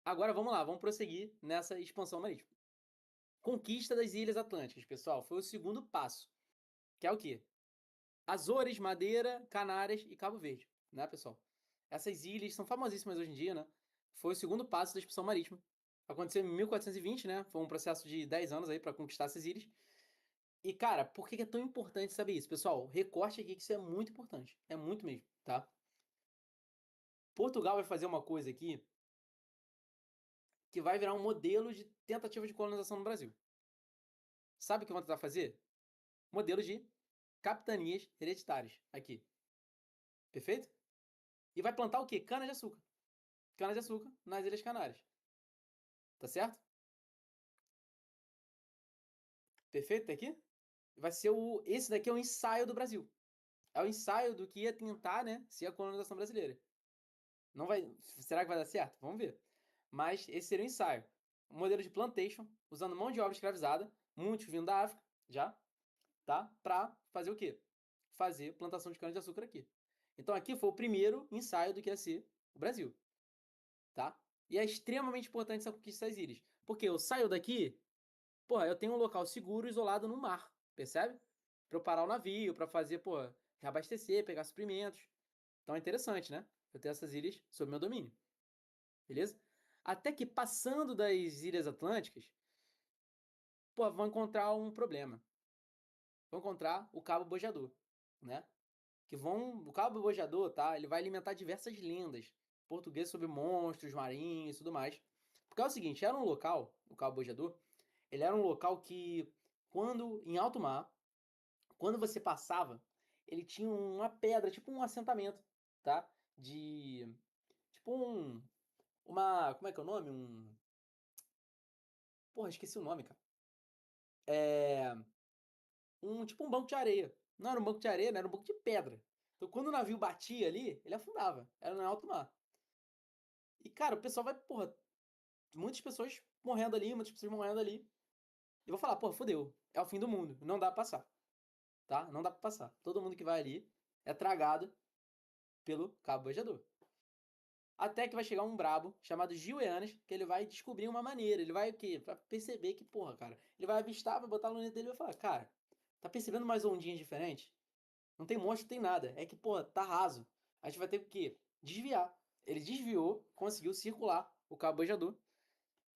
Agora vamos lá, vamos prosseguir nessa expansão marítima. Conquista das Ilhas Atlânticas, pessoal, foi o segundo passo. Que é o quê? Azores, Madeira, Canárias e Cabo Verde, né, pessoal? Essas ilhas são famosíssimas hoje em dia, né? Foi o segundo passo da expansão marítima. Aconteceu em 1420, né? Foi um processo de 10 anos aí para conquistar essas ilhas. E, cara, por que é tão importante saber isso? Pessoal, recorte aqui que isso é muito importante. É muito mesmo, tá? Portugal vai fazer uma coisa aqui que vai virar um modelo de tentativa de colonização no Brasil. Sabe o que vão tentar fazer? Modelo de capitanias hereditárias aqui. Perfeito? E vai plantar o quê? Cana-de-açúcar. Cana-de-açúcar nas Ilhas Canárias. Tá certo? Perfeito até aqui? Vai ser o. Esse daqui é o ensaio do Brasil. É o ensaio do que ia tentar, né? Ser a colonização brasileira. Não vai. Será que vai dar certo? Vamos ver. Mas esse seria o ensaio. Um modelo de plantation, usando mão de obra escravizada, muitos vindo da África, já, tá? Pra fazer o quê? Fazer plantação de cana-de-açúcar aqui. Então aqui foi o primeiro ensaio do que ia ser o Brasil, tá? E é extremamente importante essa conquista das ilhas. Porque eu saio daqui, porra, eu tenho um local seguro, isolado no mar, percebe? Pra eu parar o navio, pra fazer, porra, reabastecer, pegar suprimentos. Então é interessante, né? Eu ter essas ilhas sob meu domínio, beleza? Até que passando das Ilhas Atlânticas, pô, vão encontrar um problema. Vão encontrar o Cabo Bojador, né? O Cabo Bojador, tá? Ele vai alimentar diversas lendas portuguesas sobre monstros marinhos e tudo mais. Porque é o seguinte, era um local, o Cabo Bojador, ele era um local que, quando em alto mar, quando você passava, ele tinha uma pedra, tipo um assentamento, tá? De. Tipo um. Uma. Como é que é o nome? Porra, esqueci o nome, cara. É. Tipo um banco de areia. Não era um banco de areia, não era um banco de pedra. Então quando o navio batia ali, ele afundava. Era no alto mar. E, cara, o pessoal vai, porra, muitas pessoas morrendo ali, muitas pessoas morrendo ali. E vou falar, porra, fodeu. É o fim do mundo. Não dá pra passar. Tá? Não dá pra passar. Todo mundo que vai ali é tragado pelo Cabo Bojador. Até que vai chegar um brabo chamado Gil Eanes, que ele vai descobrir uma maneira. Ele vai o quê? Pra perceber que, porra, cara. Ele vai avistar, vai botar a luneta dele e vai falar, cara, tá percebendo mais ondinhas diferentes? Não tem monstro, não tem nada. É que, porra, tá raso. A gente vai ter o quê? Desviar. Ele desviou, conseguiu circular o Cabo Bojador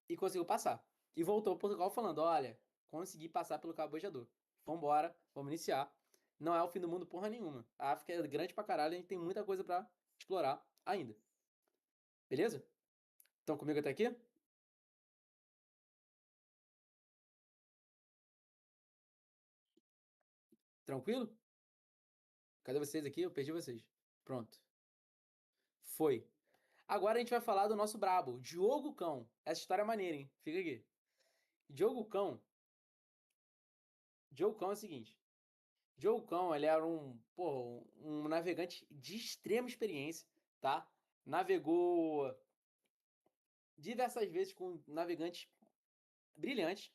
e conseguiu passar. E voltou ao Portugal falando, olha, consegui passar pelo Cabo Bojador. Vambora, vamos iniciar. Não é o fim do mundo porra nenhuma. A África é grande pra caralho, a gente tem muita coisa pra explorar ainda. Beleza? Estão comigo até aqui? Tranquilo? Cadê vocês aqui? Eu perdi vocês. Pronto. Foi. Agora a gente vai falar do nosso brabo, Diogo Cão. Essa história é maneira, hein? Fica aqui. Diogo Cão. Diogo Cão é o seguinte. Diogo Cão, ele era um navegante de extrema experiência, tá? Navegou diversas vezes com navegantes brilhantes.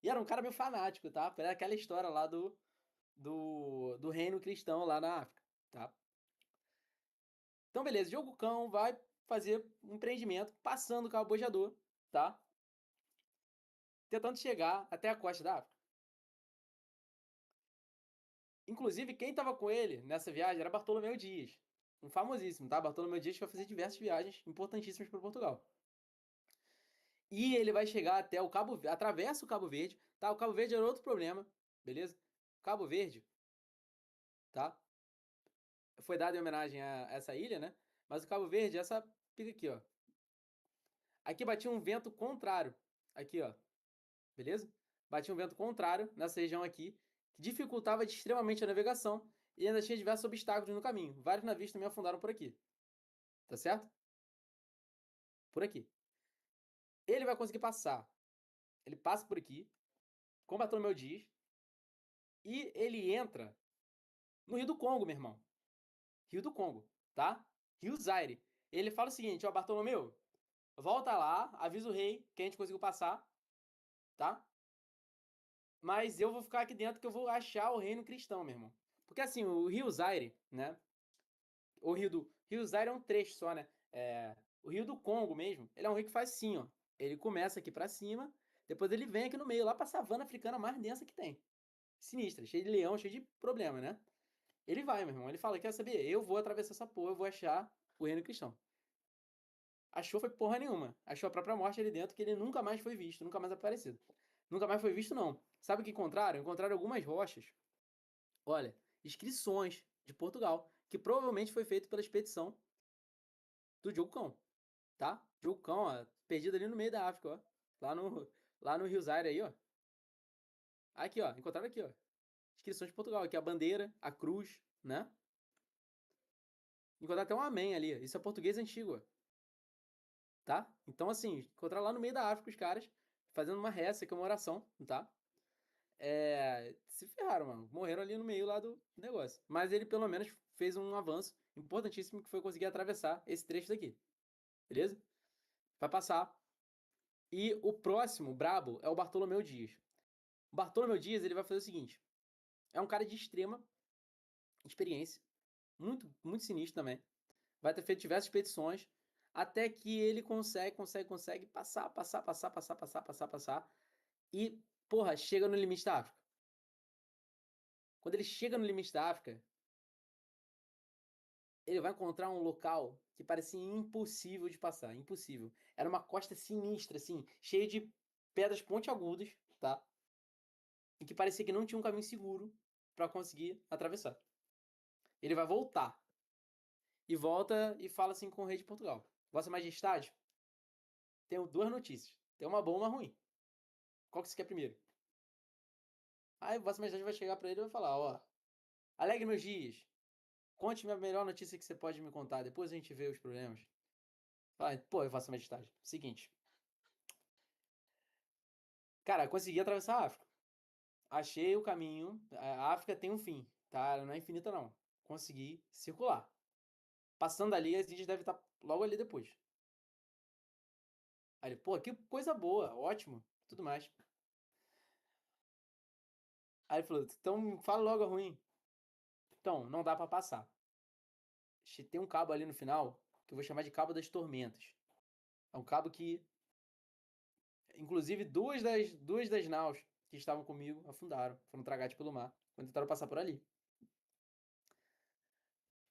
E era um cara meio fanático, tá? Era aquela história lá do reino cristão lá na África, tá? Então, beleza. Diogo Cão vai fazer um empreendimento passando o Cabo Bojador, tá? Tentando chegar até a costa da África. Inclusive, quem estava com ele nessa viagem era Bartolomeu Dias, um famosíssimo, tá? Bartolomeu Dias que vai fazer diversas viagens importantíssimas para Portugal. E ele vai chegar até o Cabo Verde, atravessa o Cabo Verde, tá? O Cabo Verde era outro problema, beleza? Cabo Verde, tá? Foi dado em homenagem a essa ilha, né? Mas o Cabo Verde, essa fica aqui, ó. Aqui batia um vento contrário, aqui, ó. Beleza? Batia um vento contrário nessa região aqui, que dificultava extremamente a navegação e ainda tinha diversos obstáculos no caminho. Vários navios também afundaram por aqui. Tá certo? Por aqui. Ele vai conseguir passar. Ele passa por aqui, com Bartolomeu Dias, e ele entra no Rio do Congo, meu irmão. Rio do Congo, tá? Rio Zaire. Ele fala o seguinte, ó, Bartolomeu, volta lá, avisa o rei que a gente conseguiu passar, tá? Mas eu vou ficar aqui dentro que eu vou achar o reino cristão, meu irmão. Porque assim, o Rio Zaire, né? O Rio Zaire é um trecho só, né? O rio do Congo mesmo, ele é um rio que faz assim, ó. Ele começa aqui pra cima, depois ele vem aqui no meio, lá pra savana africana mais densa que tem. Sinistra, cheio de leão, cheio de problema, né? Ele vai, meu irmão. Ele fala: quer saber? Eu vou atravessar essa porra, eu vou achar o reino cristão. Achou foi porra nenhuma. Achou a própria morte ali dentro, que ele nunca mais foi visto, nunca mais aparecido. Nunca mais foi visto, não. Sabe o que encontraram? Encontraram algumas rochas. Olha, inscrições de Portugal, que provavelmente foi feito pela expedição do Diogo Cão, tá? Diogo Cão, ó, perdido ali no meio da África, ó. Lá no Rio Zaire aí, ó. Aqui, ó. Encontraram aqui, ó. Inscrições de Portugal. Aqui a bandeira, a cruz, né? Encontraram até um amém ali. Isso é português antigo, ó. Tá? Então, assim, encontraram lá no meio da África os caras fazendo uma reza, que é uma oração, tá? Se ferraram, mano. Morreram ali no meio lá do negócio. Mas ele, pelo menos, fez um avanço importantíssimo, que foi conseguir atravessar esse trecho daqui. Beleza? Vai passar. E o próximo, brabo, é o Bartolomeu Dias. O Bartolomeu Dias, ele vai fazer o seguinte. É um cara de extrema experiência. Muito, muito sinistro também. Vai ter feito diversas expedições. Até que ele consegue passar. E, porra, chega no limite da África. Quando ele chega no limite da África, ele vai encontrar um local que parecia impossível de passar. Impossível. Era uma costa sinistra, assim, cheia de pedras pontiagudas, tá? E que parecia que não tinha um caminho seguro para conseguir atravessar. Ele vai voltar. E volta e fala assim com o rei de Portugal: Vossa Majestade, tenho duas notícias. Tem uma boa e uma ruim. Qual que você quer primeiro? Aí Vossa Majestade vai chegar para ele e vai falar: Ó, alegre meus dias. Conte-me a melhor notícia que você pode me contar. Depois a gente vê os problemas. Fala, pô, Vossa Majestade, seguinte. Cara, consegui atravessar a África. Achei o caminho. A África tem um fim, tá? Ela não é infinita, não. Consegui circular. Passando ali, as Índias devem estar logo ali depois. Aí ele, pô, que coisa boa, ótimo, tudo mais. Aí ele falou, então fala logo a ruim. Então, não dá pra passar. Tem um cabo ali no final, que eu vou chamar de Cabo das Tormentas. É um cabo que, inclusive, duas das naus que estavam comigo afundaram, foram tragadas pelo mar, quando tentaram passar por ali.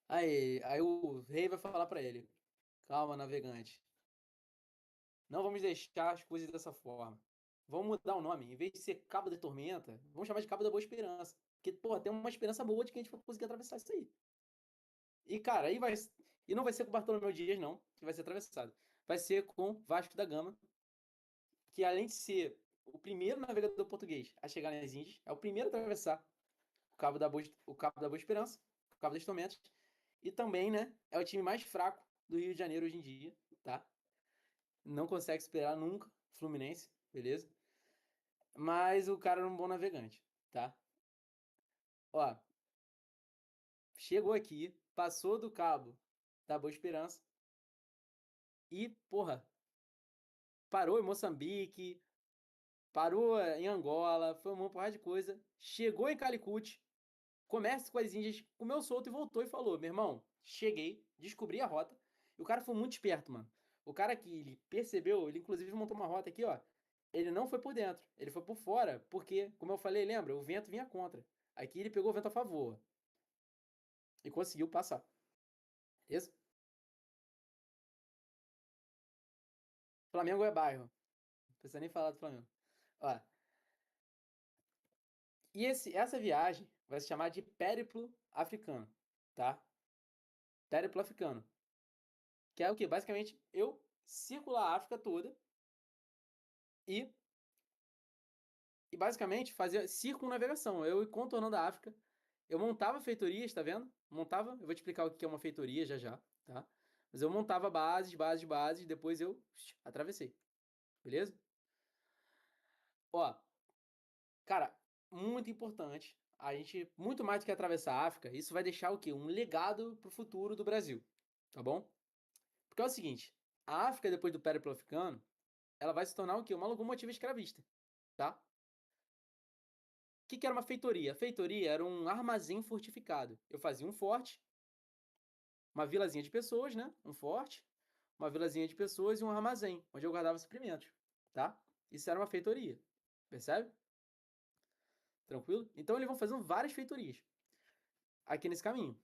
Aí o rei vai falar pra ele, calma, navegante. Não vamos deixar as coisas dessa forma. Vamos mudar o nome. Em vez de ser Cabo da Tormenta, vamos chamar de Cabo da Boa Esperança. Porque, pô, tem uma esperança boa de que a gente vai conseguir atravessar isso aí. E, cara, aí vai. E não vai ser com Bartolomeu Dias, não, que vai ser atravessado. Vai ser com Vasco da Gama, que além de ser o primeiro navegador português a chegar nas Índias, é o primeiro a atravessar o Cabo da Boa Esperança, o Cabo das Tormentas, e também, né, é o time mais fraco do Rio de Janeiro hoje em dia, tá? Não consegue superar nunca o Fluminense, beleza? Mas o cara era um bom navegante, tá? Ó, chegou aqui, passou do Cabo da Boa Esperança e, porra, parou em Moçambique, parou em Angola, foi uma porrada de coisa. Chegou em Calicut, comércio com as Índias, comeu solto e voltou e falou: meu irmão, cheguei, descobri a rota. E o cara foi muito esperto, mano. O cara que ele percebeu, ele inclusive montou uma rota aqui, ó. Ele não foi por dentro, ele foi por fora, porque, como eu falei, lembra? O vento vinha contra. Aqui ele pegou o vento a favor e conseguiu passar. Beleza? Flamengo é bairro. Não precisa nem falar do Flamengo. Ó, e essa viagem vai se chamar de Périplo Africano, tá? Périplo Africano. Que é o quê? Basicamente, eu circulo a África toda e, e basicamente fazia circunnavegação. Eu ia contornando a África. Eu montava feitorias, tá vendo? Montava. Eu vou te explicar o que é uma feitoria já já, tá? Mas eu montava bases, depois eu atravessei. Beleza? Ó, cara, muito importante. A gente, muito mais do que atravessar a África, isso vai deixar o quê? Um legado pro futuro do Brasil. Tá bom? Porque é o seguinte, a África, depois do Périplo Africano, ela vai se tornar o quê? Uma locomotiva escravista, tá? O que era uma feitoria? A feitoria era um armazém fortificado. Eu fazia um forte, uma vilazinha de pessoas, né? Um forte, uma vilazinha de pessoas e um armazém, onde eu guardava suprimentos, tá? Isso era uma feitoria, percebe? Tranquilo? Então eles vão fazendo várias feitorias aqui nesse caminho,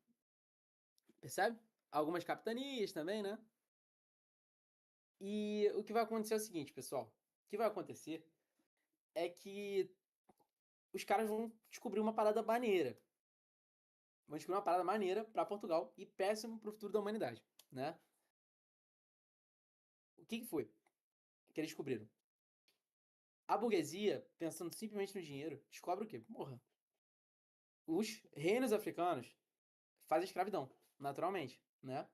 percebe? Algumas capitanias também, né? E o que vai acontecer é o seguinte, pessoal. O que vai acontecer é que os caras vão descobrir uma parada maneira. Vão descobrir uma parada maneira para Portugal e péssimo para o futuro da humanidade, né? O que foi que eles descobriram? A burguesia, pensando simplesmente no dinheiro, descobre o quê? Porra, os reinos africanos fazem escravidão, naturalmente, né?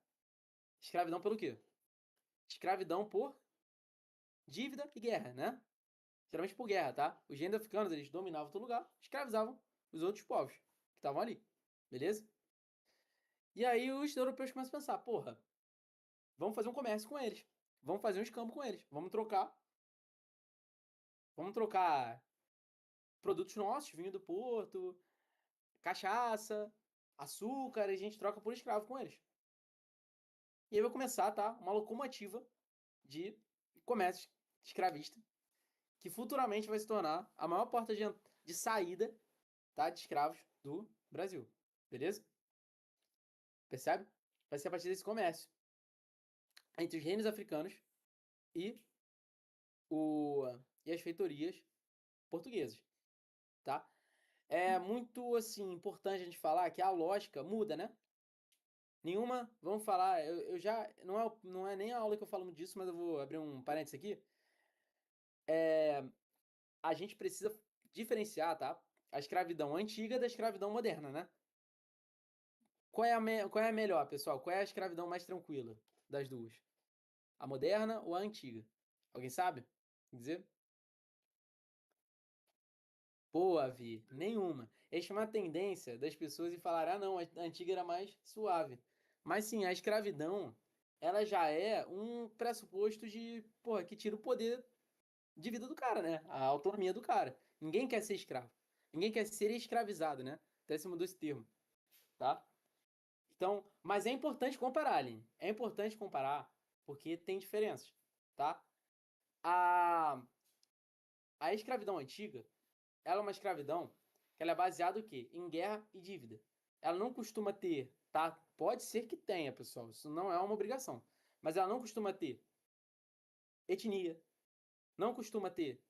Escravidão pelo quê? Escravidão por dívida e guerra, né? Geralmente por guerra, tá? Os reinos africanos, eles dominavam todo lugar, escravizavam os outros povos que estavam ali, beleza? E aí os europeus começam a pensar, porra, vamos fazer um comércio com eles, vamos fazer um escambo com eles, vamos trocar produtos nossos, vinho do Porto, cachaça, açúcar, e a gente troca por escravo com eles. E aí vai começar, tá? Uma locomotiva de comércio escravista, que futuramente vai se tornar a maior porta de saída, tá, de escravos do Brasil. Beleza? Percebe? Vai ser a partir desse comércio entre os reinos africanos e, e as feitorias portuguesas, tá? É muito, assim, importante a gente falar que a lógica muda, né? Nenhuma, vamos falar, eu já, não é nem a aula que eu falo disso, mas eu vou abrir um parênteses aqui. A gente precisa diferenciar, tá? A escravidão antiga da escravidão moderna, né? Qual é a melhor, pessoal? Qual é a escravidão mais tranquila das duas? A moderna ou a antiga? Alguém sabe dizer? Pô, Avi, nenhuma. Existe uma tendência das pessoas em falar, ah, não, a antiga era mais suave. Mas sim, a escravidão, ela já é um pressuposto de, porra, que tira o poder de vida do cara, né? A autonomia do cara. Ninguém quer ser escravo. Ninguém quer ser escravizado, né? Até se mudou esse termo, tá? Então, mas é importante comparar, Aline. É importante comparar, porque tem diferenças, tá? A, a escravidão antiga, ela é uma escravidão que ela é baseada o quê? Em guerra e dívida. Ela não costuma ter, tá? Pode ser que tenha, pessoal. Isso não é uma obrigação. Mas ela não costuma ter etnia, não costuma ter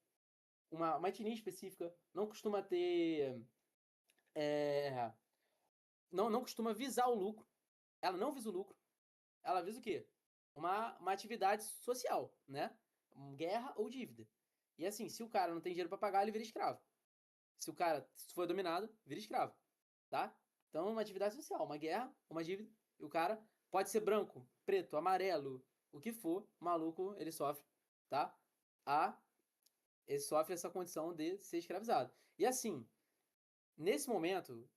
uma etnia específica, não costuma ter. É, não costuma visar o lucro. Ela não visa o lucro. Ela visa o quê? Uma atividade social, né? Guerra ou dívida. E assim, se o cara não tem dinheiro para pagar, ele vira escravo. Se o cara for dominado, vira escravo, tá? Então, uma atividade social, uma guerra, uma dívida, e o cara pode ser branco, preto, amarelo, o que for, maluco, ele sofre, tá? Ele sofre essa condição de ser escravizado. E assim, nesse momento,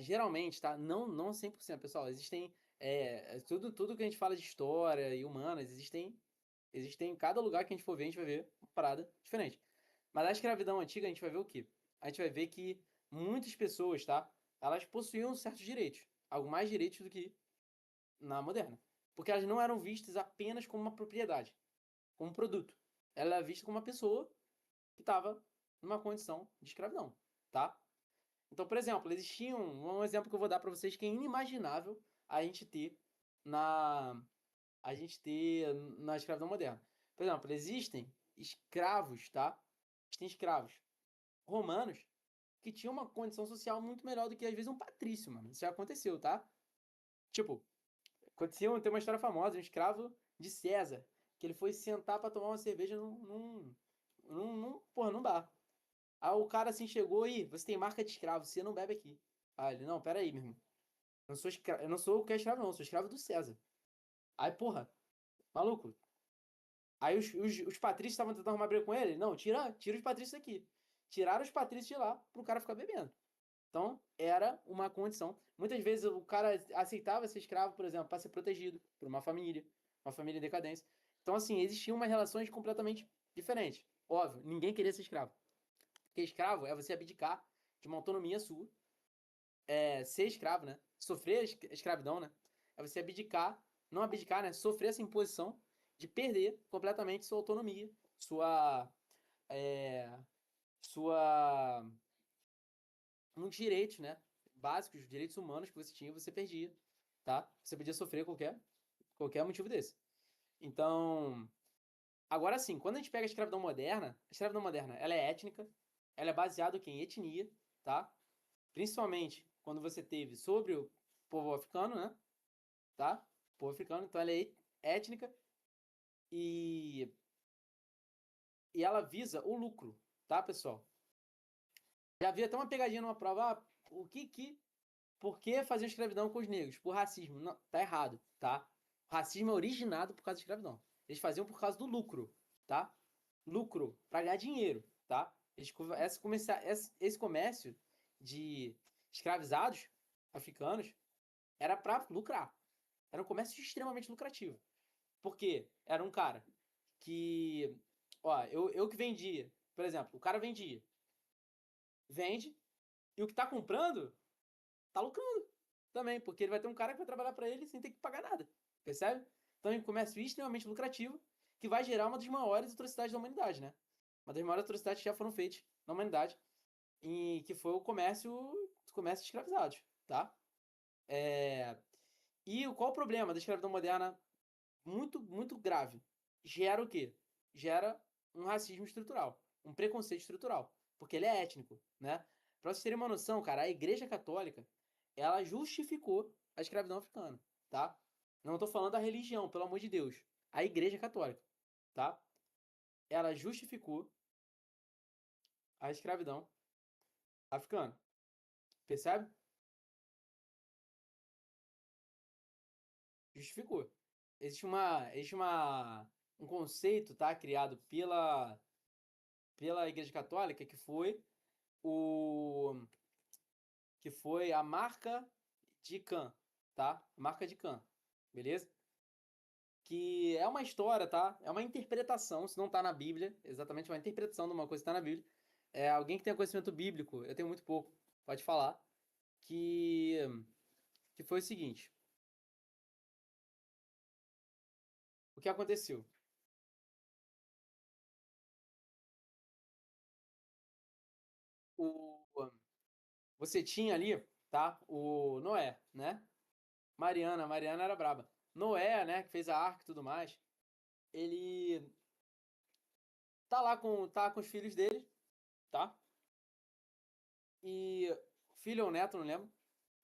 geralmente, tá? Não 100%, pessoal. Existem. Tudo que a gente fala de história e humanas, existem em cada lugar que a gente for ver, a gente vai ver uma parada diferente. Mas a escravidão antiga, a gente vai ver o quê? A gente vai ver que muitas pessoas, tá? Elas possuíam certos direitos. Algo mais direitos do que na moderna. Porque elas não eram vistas apenas como uma propriedade, como um produto. Ela era vista como uma pessoa que estava numa condição de escravidão, tá? Então, por exemplo, existia um exemplo que eu vou dar para vocês que é inimaginável a gente ter na escravidão moderna. Por exemplo, existem escravos, tá? Existem escravos romanos que tinham uma condição social muito melhor do que às vezes um patrício, mano. Isso já aconteceu, tá? Tipo, tem uma história famosa, um escravo de César, que ele foi sentar para tomar uma cerveja num bar. Aí o cara assim chegou e, você tem marca de escravo, você não bebe aqui. Aí ele, não, pera aí, meu irmão. Eu não sou o que é escravo, não, eu sou escravo do César. Aí, porra, maluco. Aí os patrícios estavam tentando arrumar briga com ele. Não, tira os patrícios daqui. Tiraram os patrícios de lá pro cara ficar bebendo. Então, era uma condição. Muitas vezes o cara aceitava ser escravo, por exemplo, para ser protegido por uma família em decadência. Então, assim, existiam umas relações completamente diferentes. Óbvio, ninguém queria ser escravo. Porque escravo é você abdicar de uma autonomia sua, ser escravo, né? Sofrer a escravidão, né? É você abdicar, não abdicar, né? Sofrer essa imposição de perder completamente sua autonomia, é, sua muitos direitos, né? Básicos, direitos humanos que você tinha, você perdia, tá? Você podia sofrer qualquer motivo desse. Então, agora sim, quando a gente pega a escravidão moderna, ela é étnica, ela é baseada em etnia, tá? Principalmente quando você teve sobre o povo africano, né? Tá? O povo africano, então ela é étnica e ela visa o lucro, tá, pessoal? Já havia até uma pegadinha numa prova, por que fazer escravidão com os negros? Por racismo. Não, tá errado, tá? O racismo é originado por causa da escravidão. Eles faziam por causa do lucro, tá? Lucro, pra ganhar dinheiro, tá? Esse comércio de escravizados africanos era pra lucrar. Era um comércio extremamente lucrativo. Por quê? Era um cara que... Ó, eu que vendia. Por exemplo, o cara vende, e o que tá comprando tá lucrando também, porque ele vai ter um cara que vai trabalhar para ele sem ter que pagar nada, percebe? Então é um comércio extremamente lucrativo que vai gerar uma das maiores atrocidades da humanidade, né? Uma das maiores atrocidades que já foram feitas na humanidade, que foi o comércio de escravizados, tá? E qual o problema da escravidão moderna? Muito, muito grave. Gera o quê? Gera um racismo estrutural, um preconceito estrutural, porque ele é étnico, né? Pra vocês terem uma noção, cara, a Igreja Católica, ela justificou a escravidão africana, tá? Não tô falando da religião, pelo amor de Deus. A Igreja Católica, tá? Ela justificou a escravidão africana. Percebe? Justificou. Existe um conceito, tá? Criado pela Igreja Católica o que foi a marca de Can, tá? A marca de Can, beleza? Que é uma história, tá? É uma interpretação, se não tá na Bíblia, exatamente uma interpretação de uma coisa que tá na Bíblia. É alguém que tem conhecimento bíblico, eu tenho muito pouco, pode falar, que foi o seguinte. O que aconteceu? O, você tinha ali, tá? O Noé, né? Mariana era braba. Noé, né, que fez a arca e tudo mais, ele tá com os filhos dele, tá? E filho ou neto, não lembro.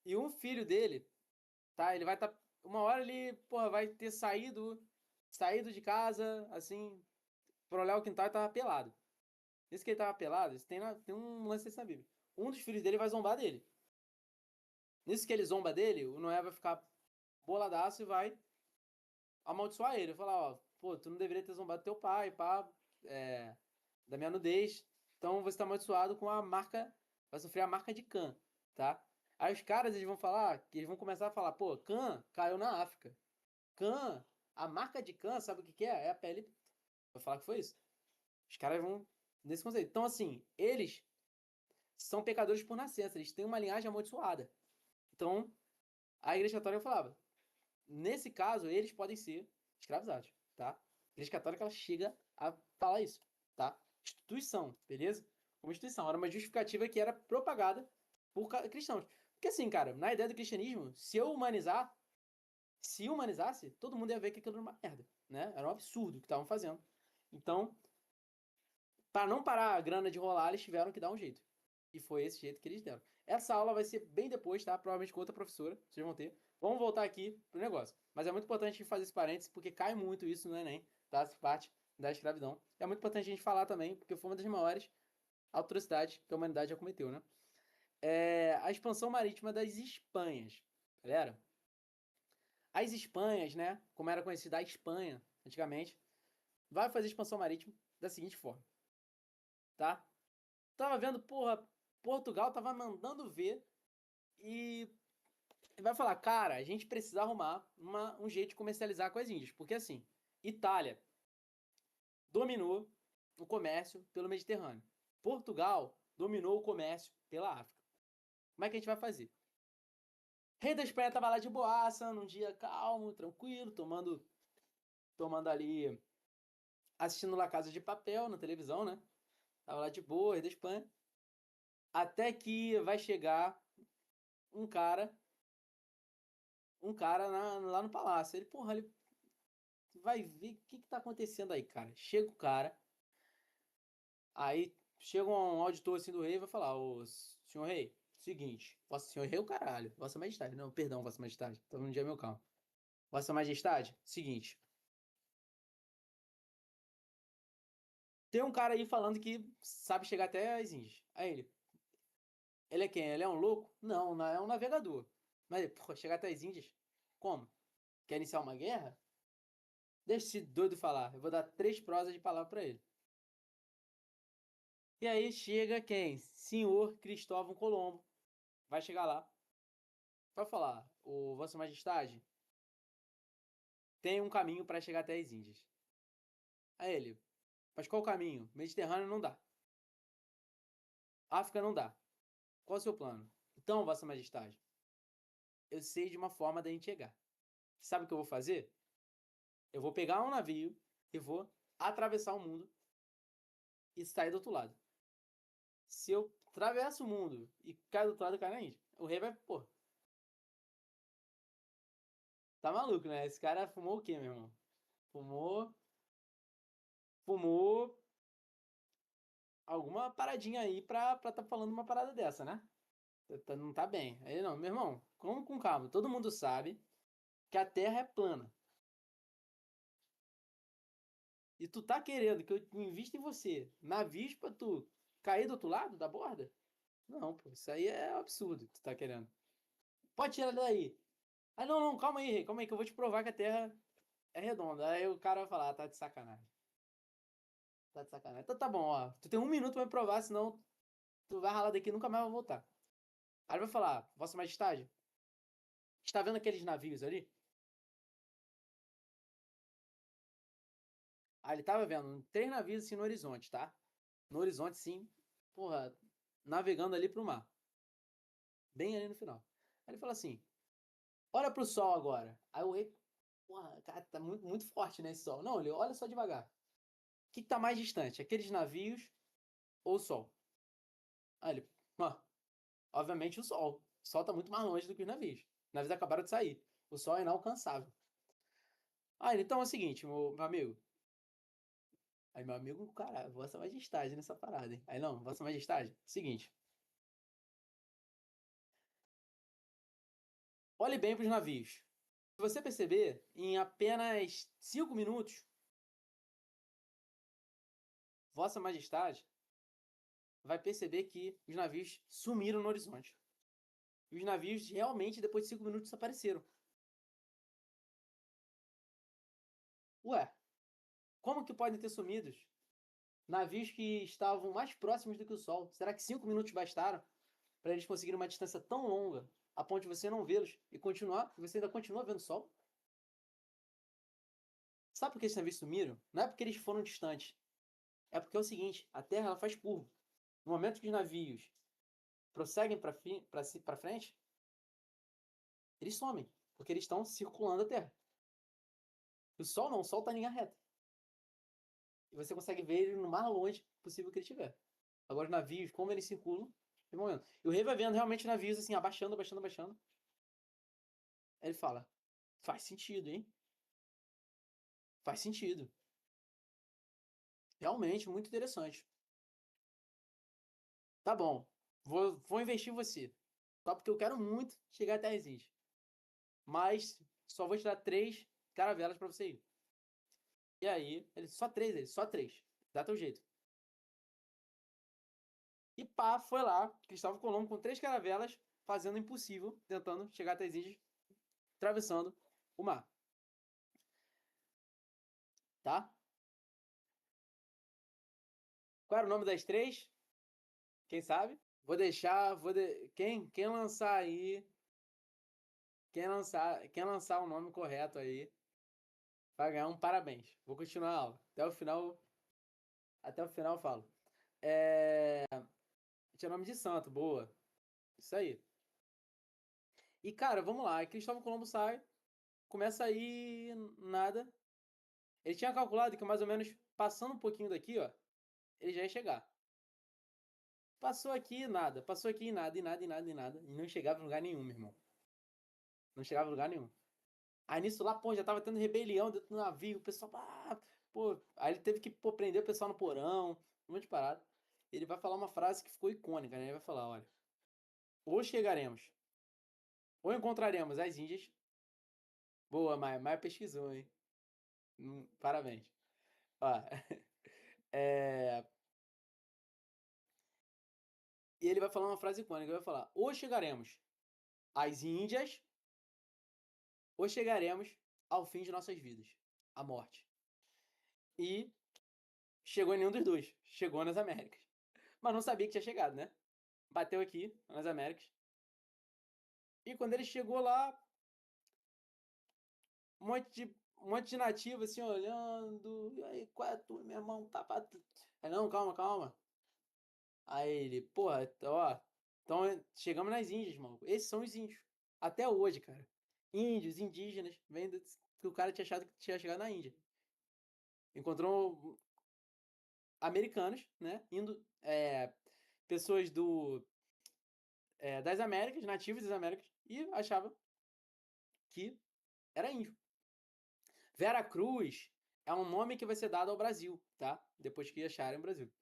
E um filho dele, tá? Ele vai estar uma hora ele, porra, vai ter saído de casa, assim, pra olhar o quintal e tava pelado. Isso que ele tava pelado, isso tem um lance desse na Bíblia. Um dos filhos dele vai zombar dele. Nisso que ele zomba dele, o Noé vai ficar boladaço e vai amaldiçoar ele. Vai falar, ó, pô, tu não deveria ter zombado teu pai, pá, da minha nudez. Então você tá amaldiçoado com a marca, vai sofrer a marca de Cã, tá? Aí os caras, eles vão começar a falar, pô, Cã caiu na África. Cã, a marca de Cã, sabe o que é? É a pele. Vai falar que foi isso. Os caras vão nesse conceito. Então, assim, eles são pecadores por nascença, eles têm uma linhagem amaldiçoada. Então, a Igreja Católica falava, nesse caso, eles podem ser escravizados, tá? A Igreja Católica, ela chega a falar isso, tá? Instituição, beleza? Uma instituição. Era uma justificativa que era propagada por cristãos. Porque assim, cara, na ideia do cristianismo, se humanizasse, todo mundo ia ver que aquilo era uma merda, né? Era um absurdo o que estavam fazendo. Então, para não parar a grana de rolar, eles tiveram que dar um jeito. E foi esse jeito que eles deram. Essa aula vai ser bem depois, tá? Provavelmente com outra professora, vocês vão ter. Vamos voltar aqui pro negócio. Mas é muito importante a gente fazer esse parênteses, porque cai muito isso no Enem, tá? Essa parte da escravidão. É muito importante a gente falar também, porque foi uma das maiores atrocidades que a humanidade já cometeu, né? A expansão marítima das Espanhas. Galera, as Espanhas, né? Como era conhecida a Espanha antigamente, vai fazer expansão marítima da seguinte forma, tá? Tava vendo, porra, Portugal tava mandando ver e vai falar, cara, a gente precisa arrumar um jeito de comercializar com as Índias. Porque assim, Itália dominou o comércio pelo Mediterrâneo. Portugal dominou o comércio pela África. Como é que a gente vai fazer? Rei da Espanha tava lá de boaça, num dia calmo, tranquilo, tomando ali, assistindo La Casa de Papel na televisão, né? Tava lá de boa, Rei da Espanha. Até que vai chegar um cara lá no palácio. Ele, porra, ele vai ver o que tá acontecendo aí, cara. Chega o cara, aí chega um auditor assim do rei e vai falar: ô, senhor rei, seguinte, vossa senhor rei é o caralho, vossa majestade, não, perdão, vossa majestade, tô num dia meu calmo. Vossa majestade, seguinte, tem um cara aí falando que sabe chegar até as Índias. Aí ele é quem? Ele é um louco? Não, não é um navegador. Mas, porra, chegar até as Índias? Como? Quer iniciar uma guerra? Deixa esse doido falar. Eu vou dar 3 prosas de palavra pra ele. E aí chega quem? Senhor Cristóvão Colombo. Vai chegar lá. Vai falar, ô Vossa Majestade, tem um caminho para chegar até as Índias. Aí ele, mas qual caminho? Mediterrâneo não dá. África não dá. Qual é o seu plano? Então, Vossa Majestade, eu sei de uma forma da gente chegar. Sabe o que eu vou fazer? Eu vou pegar um navio e vou atravessar o mundo e sair do outro lado. Se eu atravesso o mundo e caio do outro lado, cai na Índia. O rei vai, pô, tá maluco, né? Esse cara fumou o quê, meu irmão? Fumou alguma paradinha aí pra tá falando uma parada dessa, né? Não tá bem. Aí não, meu irmão, como com calma. Todo mundo sabe que a Terra é plana. E tu tá querendo que eu invista em você navios pra tu cair do outro lado da borda? Não, pô, isso aí é absurdo que tu tá querendo. Pode tirar daí. Ah, não, não, calma aí, calma aí, que eu vou te provar que a Terra é redonda. Aí o cara vai falar, tá de sacanagem. Tá de sacanagem. Então tá bom, ó. Tu tem 1 minuto pra me provar, senão tu vai ralar daqui e nunca mais vai voltar. Aí ele vai falar, Vossa Majestade, está vendo aqueles navios ali? Aí ele tava vendo 3 navios assim no horizonte, tá? No horizonte, sim, porra, navegando ali pro mar. Bem ali no final. Aí ele fala assim: olha pro sol agora. Aí o rei, porra, cara, tá muito, muito forte, né, esse sol. Não, ele olha só devagar. O que tá mais distante? Aqueles navios ou o sol? Aí ele, obviamente o sol. O sol tá muito mais longe do que os navios. Os navios acabaram de sair. O sol é inalcançável. Aí ele, então é o seguinte, meu amigo. Aí meu amigo, cara, Vossa Majestade nessa parada, hein? Aí não, Vossa Majestade, seguinte. Olhe bem para os navios. Se você perceber, em apenas 5 minutos, Vossa Majestade vai perceber que os navios sumiram no horizonte. E os navios realmente, depois de 5 minutos, desapareceram. Ué, como que podem ter sumido navios que estavam mais próximos do que o Sol? Será que 5 minutos bastaram para eles conseguirem uma distância tão longa a ponto de você não vê-los e continuar? E você ainda continua vendo o Sol? Sabe por que esses navios sumiram? Não é porque eles foram distantes. É porque é o seguinte, a Terra ela faz curva. No momento que os navios prosseguem para frente, eles somem, porque eles estão circulando a Terra. O Sol não, o Sol está em linha reta. E você consegue ver ele no mais longe possível que ele estiver. Agora os navios, como eles circulam, de momento. E o rei vai vendo realmente navios assim, abaixando, abaixando, abaixando. Aí ele fala, faz sentido, hein? Faz sentido. Realmente, muito interessante. Tá bom, vou investir em você. Só porque eu quero muito chegar até as Índias. Mas só vou te dar 3 caravelas para você ir. E aí, só três. Dá teu jeito. E pá, foi lá, Cristóvão Colombo com 3 caravelas, fazendo o impossível, tentando chegar até as Índias, atravessando o mar. Tá? Qual era o nome das 3? Quem sabe? Vou deixar, quem lançar aí, quem lançar o nome correto aí, vai ganhar um parabéns. Vou continuar a aula. Até o final eu falo. Tinha nome de santo, boa. Isso aí. E, cara, vamos lá. Aí Cristóvão Colombo sai, começa a ir nada. Ele tinha calculado que mais ou menos passando um pouquinho daqui, ó, ele já ia chegar. Passou aqui nada, passou aqui nada, e nada, e nada, e nada. E não chegava em lugar nenhum, meu irmão. Não chegava em lugar nenhum. Aí nisso lá, pô, já tava tendo rebelião dentro do navio, o pessoal, pô. Aí ele teve que, pô, prender o pessoal no porão, um monte de parada. Ele vai falar uma frase que ficou icônica, né? Ele vai falar, olha, ou chegaremos, ou encontraremos as Índias. Boa, Maia pesquisou, hein? Parabéns. Ó, é... E ele vai falar uma frase icônica, ele vai falar, ou chegaremos às Índias, ou chegaremos ao fim de nossas vidas, a morte. E chegou em nenhum dos dois. Chegou nas Américas. Mas não sabia que tinha chegado, né? Bateu aqui, nas Américas. E quando ele chegou lá, um monte de nativo assim, olhando. E aí, qual é tu, meu irmão? Tá pra... Aí, não, calma, calma. Aí ele, porra, ó. Então, chegamos nas Índias, mano. Esses são os índios. Até hoje, cara. Índios, indígenas, vem que o cara tinha achado que tinha chegado na Índia. Encontrou americanos, né? Indo. Pessoas das Américas, nativos das Américas, e achava que era índio. Vera Cruz é um nome que vai ser dado ao Brasil, tá? Depois que acharem o Brasil,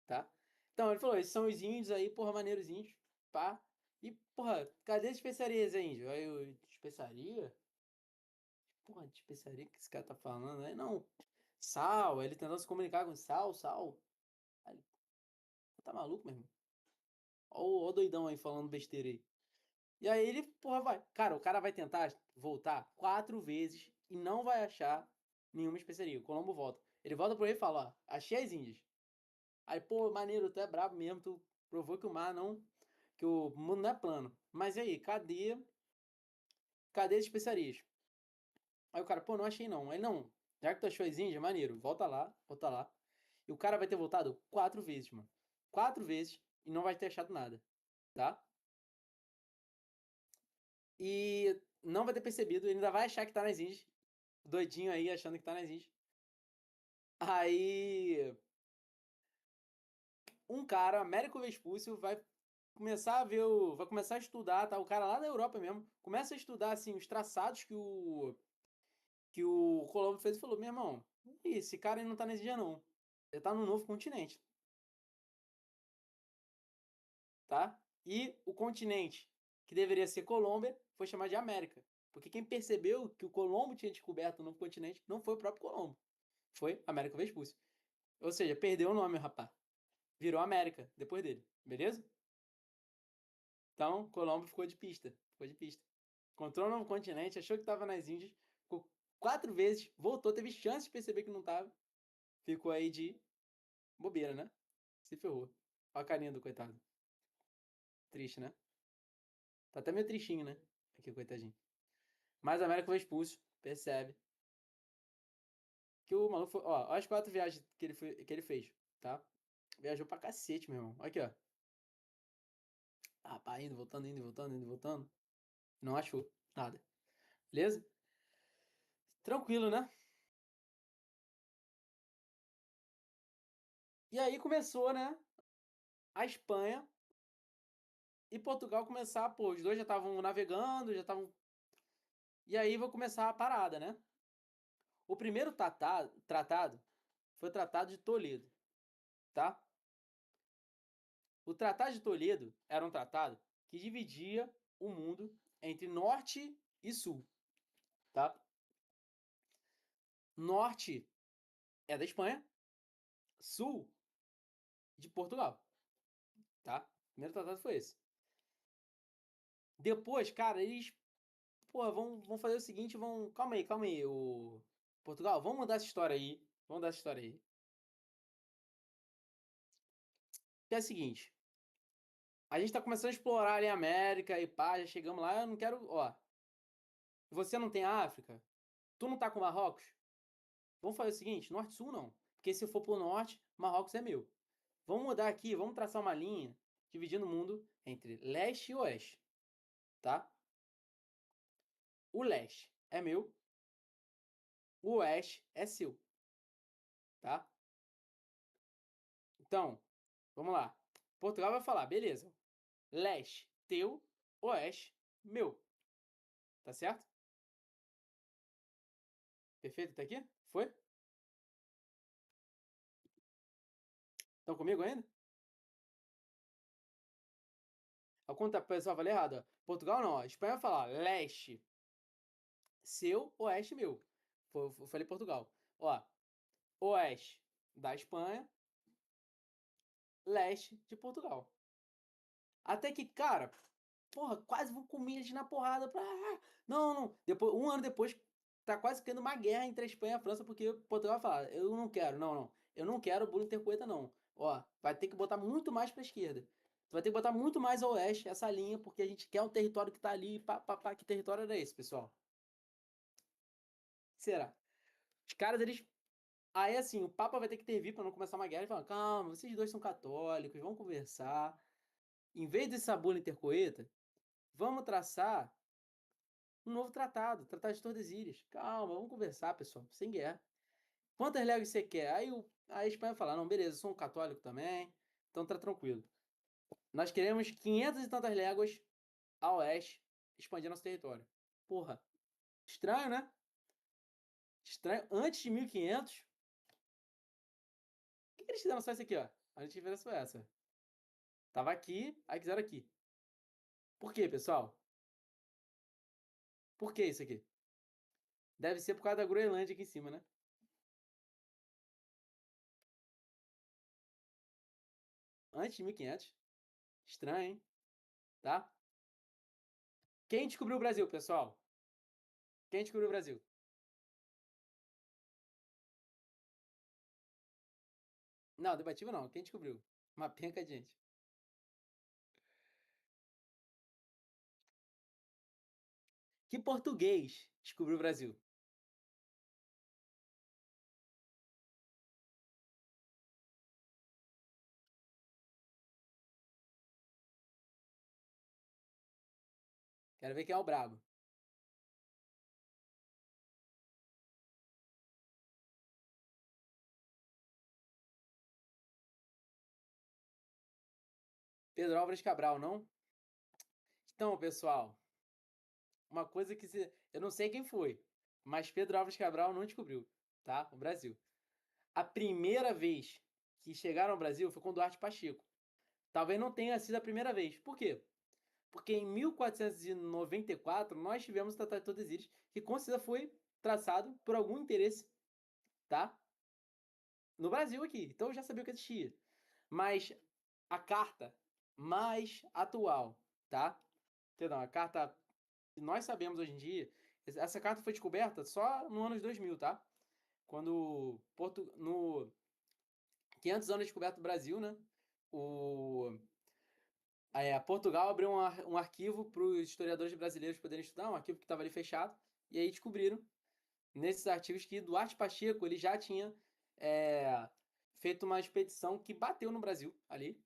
tá? Então, ele falou, esses são os índios aí, porra, maneiros índios, pá. E, porra, cadê as especiarias aí, índio? Aí eu, especiaria? Porra, de especiaria que esse cara tá falando? Aí, não, sal, ele tentando se comunicar com sal. Aí, tá maluco, meu irmão? Ó o doidão aí falando besteira aí. E aí ele, porra, vai. Cara, o cara vai tentar voltar 4 vezes e não vai achar nenhuma especiaria. O Colombo volta. Ele volta por aí e fala, ó, achei as Índias. Aí, pô, maneiro, tu é brabo mesmo, tu provou que o mar não... que o mundo não é plano. Mas e aí, cadê as especiarias? Aí o cara, pô, não achei não. Aí, não, já que tu achou as Índias, maneiro, volta lá, volta lá. E o cara vai ter voltado 4 vezes, mano. 4 vezes e não vai ter achado nada, tá? E não vai ter percebido, ele ainda vai achar que tá nas Índias. Doidinho aí, achando que tá nas Índias. Aí, um cara, Américo Vespúcio, vai começar a ver vai começar a estudar, tá? O cara lá da Europa mesmo, começa a estudar, assim, os traçados que o Colombo fez e falou, meu irmão, esse cara aí não tá nas Índias, não. Ele tá no novo continente, tá? E o continente que deveria ser Colômbia foi chamado de América. Porque quem percebeu que o Colombo tinha descoberto o novo continente não foi o próprio Colombo. Foi Américo Vespúcio. Ou seja, perdeu o nome, rapaz. Virou América depois dele, beleza? Então, Colombo ficou de pista. Ficou de pista. Encontrou um novo continente, achou que estava nas Índias, ficou 4 vezes, voltou, teve chance de perceber que não estava. Ficou aí de bobeira, né? Se ferrou. Olha a carinha do coitado. Triste, né? Tá até meio tristinho, né? Aqui, coitadinho. Mas a América foi expulso, percebe. Que o maluco foi. Ó, as 4 viagens que ele fez, tá? Viajou pra cacete, meu irmão. Aqui, ó. Ah, pá, indo, voltando, indo, voltando, indo, voltando. Não achou nada. Beleza? Tranquilo, né? E aí começou, né? A Espanha e Portugal começar, pô, os dois já estavam navegando, já estavam. E aí vai começar a parada, né? O primeiro tratado foi o Tratado de Toledo, tá? O Tratado de Toledo era um tratado que dividia o mundo entre norte e sul, tá? Norte é da Espanha, sul de Portugal, tá? O primeiro tratado foi esse. Depois, cara, eles, pô, vão fazer o seguinte, vão, calma aí, o Portugal, vamos mudar essa história aí, vamos mudar essa história aí. Que é o seguinte, a gente tá começando a explorar ali a América e pá, já chegamos lá, eu não quero, ó, você não tem a África, tu não tá com Marrocos, vamos fazer o seguinte, norte e sul não, porque se eu for pro norte, Marrocos é meu. Vamos mudar aqui, vamos traçar uma linha dividindo o mundo entre leste e oeste, tá? o leste é meu, o oeste é seu, tá? Então, vamos lá. Portugal vai falar, beleza. Leste, teu, oeste, meu. Tá certo? Perfeito? Tá aqui? Foi? Estão comigo ainda? Ao contrário, pessoal, falei errado. Ó. Portugal não, ó. Espanha vai falar leste, seu, oeste, meu. Eu falei Portugal. Ó, oeste da Espanha, leste de Portugal. Até que, cara, porra, quase vou comer eles na porrada. Não, não. Depois, um ano depois, tá quase criando uma guerra entre a Espanha e a França, porque Portugal fala, eu não quero, não. Eu não quero Bruno Intercoeta, não. Ó, vai ter que botar muito mais pra esquerda. Tu vai ter que botar muito mais ao oeste essa linha, porque a gente quer o território que tá ali. Que território era esse, pessoal? Será? Os caras, eles. Aí, assim, o Papa vai ter que intervir pra não começar uma guerra. Ele fala, calma, vocês dois são católicos, vamos conversar. Em vez desse Bruno Intercoeta, vamos traçar um novo tratado de Tordesilhas. Calma, vamos conversar, pessoal, sem guerra. Quantas léguas você quer? Aí a Espanha fala, não, beleza, eu sou um católico também, então tá tranquilo. Nós queremos 500 e tantas léguas a oeste, expandir nosso território. Porra, estranho, né? Estranho. Antes de 1500, o que eles fizeram só isso aqui, ó? A gente fez só essa. Tava aqui, aí quiseram aqui. Por quê, pessoal? Por que isso aqui? Deve ser por causa da Groenlândia aqui em cima, né? Antes de 1500. Estranho, hein? Tá? Quem descobriu o Brasil, pessoal? Quem descobriu o Brasil? Não, debativo não. Quem descobriu? Uma penca de gente. Que português descobriu o Brasil? Quero ver quem é o brabo. Pedro Álvares Cabral, não? Então, pessoal, uma coisa que eu não sei quem foi, mas Pedro Álvares Cabral não descobriu, tá? O Brasil. A primeira vez que chegaram ao Brasil foi com Duarte Pacheco. Talvez não tenha sido a primeira vez. Por quê? Porque em 1494 nós tivemos o Tratado de Tordesilhas, que com certeza foi traçado por algum interesse, tá? No Brasil aqui. Então eu já sabia o que existia. Mas a carta mais atual, tá? Perdão, a carta que nós sabemos hoje em dia, essa carta foi descoberta só no ano de 2000, tá? Quando no 500 anos de descoberta do Brasil, né? O Portugal abriu um arquivo para os historiadores brasileiros poderem estudar, um arquivo que estava ali fechado, e aí descobriram nesses artigos que Duarte Pacheco ele já tinha é, feito uma expedição que bateu no Brasil ali.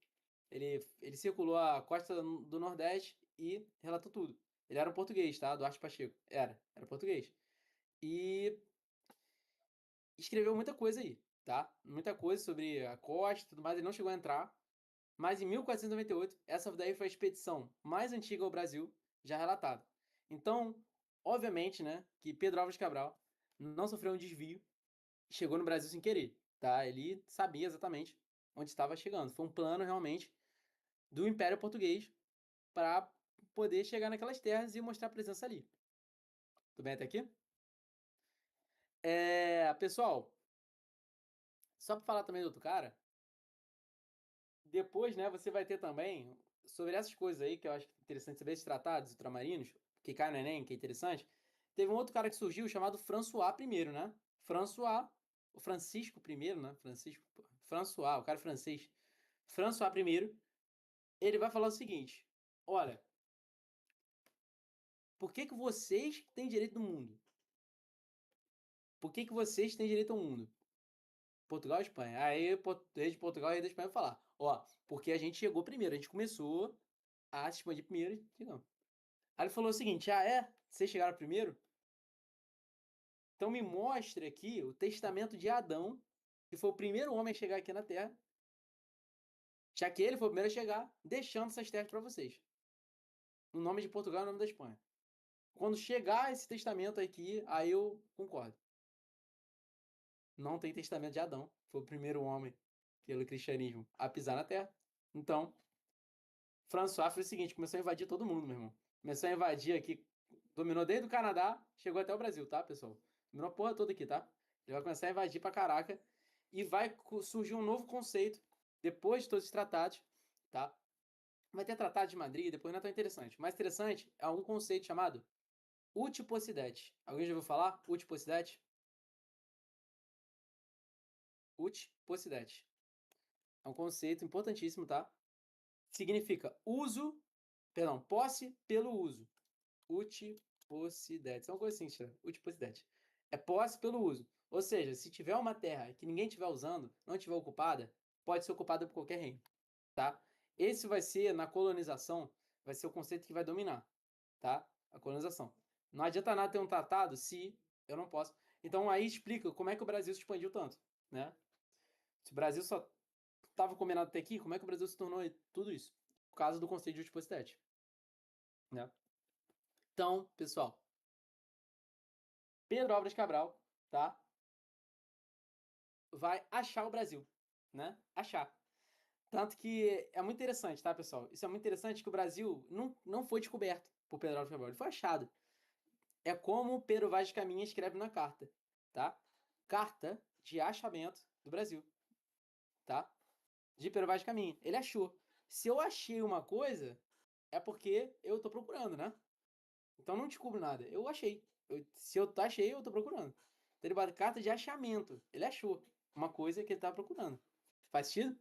Ele circulou a costa do Nordeste e relatou tudo. Ele era um português, tá? Duarte Pacheco. Era português. E escreveu muita coisa aí, tá? Muita coisa sobre a costa e tudo mais. Ele não chegou a entrar. Mas em 1498, essa daí foi a expedição mais antiga ao Brasil já relatada. Então, obviamente, né, que Pedro Álvares Cabral não sofreu um desvio e chegou no Brasil sem querer, tá? Ele sabia exatamente onde estava chegando. Foi um plano realmente do Império Português para poder chegar naquelas terras e mostrar a presença ali. Tudo bem até aqui? Pessoal, só para falar também do outro cara, depois, né, você vai ter também sobre essas coisas aí que eu acho interessante saber, esses tratados ultramarinos, que cai no Enem, que é interessante. Teve um outro cara que surgiu chamado François I, né? François, o Francisco I, né? François, o cara francês. François I, ele vai falar o seguinte: olha, por que vocês têm direito do mundo? Por que vocês têm direito ao mundo? Portugal e Espanha. Aí rei de Portugal e rei da Espanha vai falar: ó, porque a gente chegou primeiro, a gente começou a se expandir primeiro, digamos. Aí ele falou o seguinte: Vocês chegaram primeiro? Então me mostre aqui o testamento de Adão, que foi o primeiro homem a chegar aqui na Terra, já que ele foi o primeiro a chegar, deixando essas terras para vocês. No nome de Portugal e no nome da Espanha. Quando chegar esse testamento aqui, aí eu concordo. Não tem testamento de Adão. Foi o primeiro homem, pelo cristianismo, a pisar na Terra. Então, François fez o seguinte, começou a invadir todo mundo, meu irmão. Começou a invadir aqui, dominou desde o Canadá, chegou até o Brasil, tá, pessoal? Dominou a porra toda aqui, tá? Ele vai começar a invadir pra caraca e vai surgir um novo conceito depois de todos os tratados, tá? Vai ter tratado de Madrid, depois não é tão interessante. O mais interessante é um conceito chamado Utiposidete. Alguém já ouviu falar? Utiposidete? Utiposidete. É um conceito importantíssimo, tá? Significa posse pelo uso. Utiposidete. É uma coisa assim, utiposidete. É posse pelo uso. Ou seja, se tiver uma terra que ninguém estiver usando, não estiver ocupada, pode ser ocupada por qualquer reino, tá? Esse vai ser, na colonização, vai ser o conceito que vai dominar, tá? A colonização. Não adianta nada ter um tratado se eu não posso. Então aí explica como é que o Brasil se expandiu tanto, né? Se o Brasil só estava combinado até aqui, como é que o Brasil se tornou tudo isso? Por causa do conceito de utiposidete, né? Então, pessoal, Pedro Álvares Cabral, tá? Vai achar o Brasil, né? Achar. Tanto que é muito interessante, tá, pessoal? Isso é muito interessante que o Brasil não foi descoberto por Pedro Álvares Cabral, ele foi achado. É como o Pedro Vaz de Caminha escreve na carta, tá? Carta de achamento do Brasil, tá? De Pedro Vaz de Caminha. Ele achou. Se eu achei uma coisa, é porque eu tô procurando, né? Então não descubro nada. Eu achei. Se eu achei, eu tô procurando. Então ele bate carta de achamento. Ele achou uma coisa que ele tava procurando. Faz sentido?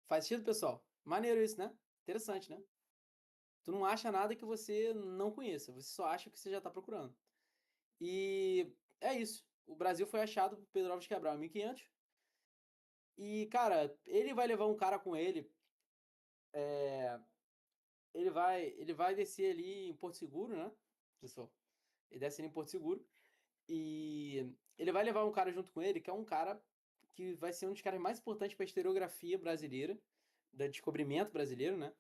Faz sentido, pessoal? Maneiro isso, né? Interessante, né? Tu não acha nada que você não conheça. Você só acha o que você já tá procurando. E é isso. O Brasil foi achado por Pedro Álvares Cabral em 1500. E, cara, ele vai levar um cara com ele. É, ele vai descer ali em Porto Seguro, né? Pessoal, ele desce ali em Porto Seguro. E ele vai levar um cara junto com ele, que é um cara que vai ser um dos caras mais importantes para a historiografia brasileira, do descobrimento brasileiro, né?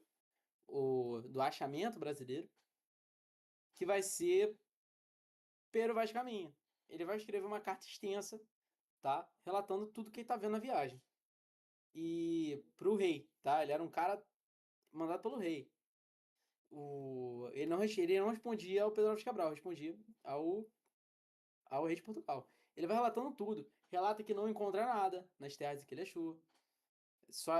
Do achamento brasileiro, que vai ser Pero Vaz de Caminha. Ele vai escrever uma carta extensa, tá? Relatando tudo que ele tá vendo na viagem. E pro rei, tá? Ele era um cara mandado pelo rei. Ele não respondia ao Pedro Álvares Cabral, respondia ao rei de Portugal. Ele vai relatando tudo. Relata que não encontra nada nas terras que ele achou. Só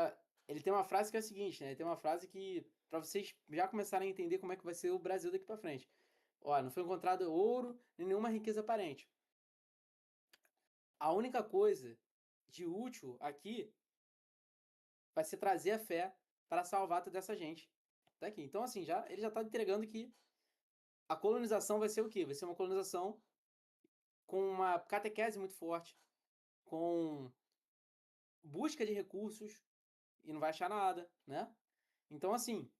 ele tem uma frase que é a seguinte, né? Ele tem uma frase que para vocês já começarem a entender como é que vai ser o Brasil daqui para frente. Ó, não foi encontrado ouro nem nenhuma riqueza aparente. A única coisa de útil aqui vai ser trazer a fé para salvar toda essa gente. Tá aqui. Então assim, ele já tá entregando que a colonização vai ser o quê? Vai ser uma colonização com uma catequese muito forte, com busca de recursos e não vai achar nada, né? Então, assim,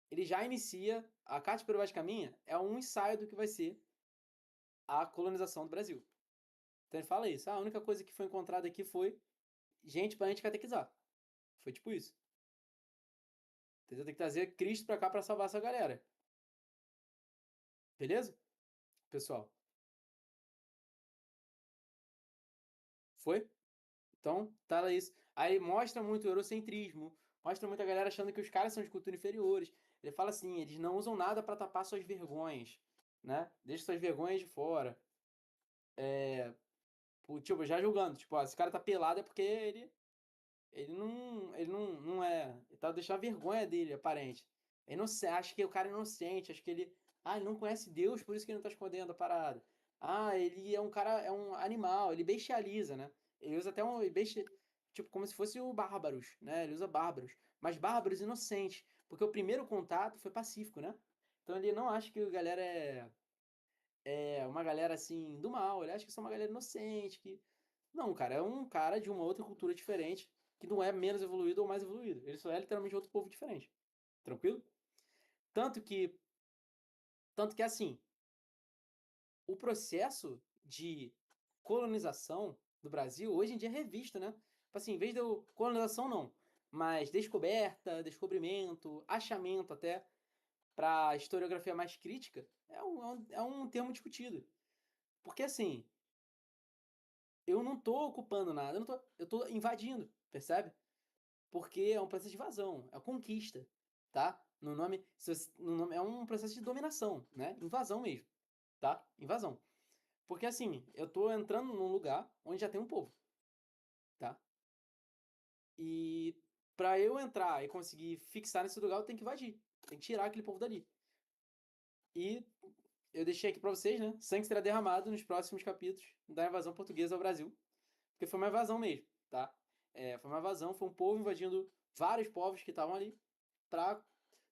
ele já inicia. A Carta de Vaz de Caminha é um ensaio do que vai ser a colonização do Brasil. Então ele fala isso. A única coisa que foi encontrada aqui foi gente pra gente catequizar. Foi tipo isso. Entendeu? Tem que trazer Cristo pra cá pra salvar essa galera. Beleza? Pessoal. Foi? Então, tá isso. Aí mostra muito o eurocentrismo, mostra muita galera achando que os caras são de cultura inferiores. Ele fala assim, eles não usam nada para tapar suas vergonhas, né? Deixa suas vergonhas de fora. Tipo, já julgando, tipo, ó, esse cara tá pelado é porque ele não é, ele tá deixando a vergonha dele aparente. Ele não acha que o cara é inocente, acha que ele não conhece Deus, por isso que ele não tá escondendo a parada. Ele é um cara, é um animal, ele bestializa, né? Ele usa até tipo, como se fosse o bárbaros, né? Ele usa bárbaros, mas bárbaros inocentes, porque o primeiro contato foi pacífico, né? Então ele não acha que a galera é uma galera assim do mal, ele acha que são uma galera inocente, que não, cara, é um cara de uma outra cultura diferente, que não é menos evoluído ou mais evoluído. Ele só é literalmente outro povo diferente. Tranquilo? Tanto que, assim, o processo de colonização do Brasil hoje em dia é revisto, né? Tipo assim, em vez de eu... Colonização não, mas descoberta, descobrimento, achamento até, para historiografia mais crítica, é um termo discutido. Porque assim, eu não tô ocupando nada, eu tô invadindo, percebe? Porque é um processo de invasão, é conquista, tá? No nome é um processo de dominação, né? Invasão mesmo, tá? Invasão. Porque assim, eu tô entrando num lugar onde já tem um povo, tá? E para eu entrar e conseguir fixar nesse lugar, eu tenho que invadir, tenho que tirar aquele povo dali. E eu deixei aqui pra vocês, né? Sangue será derramado nos próximos capítulos da invasão portuguesa ao Brasil. Porque foi uma invasão mesmo, tá? Foi uma invasão, foi um povo invadindo vários povos que estavam ali para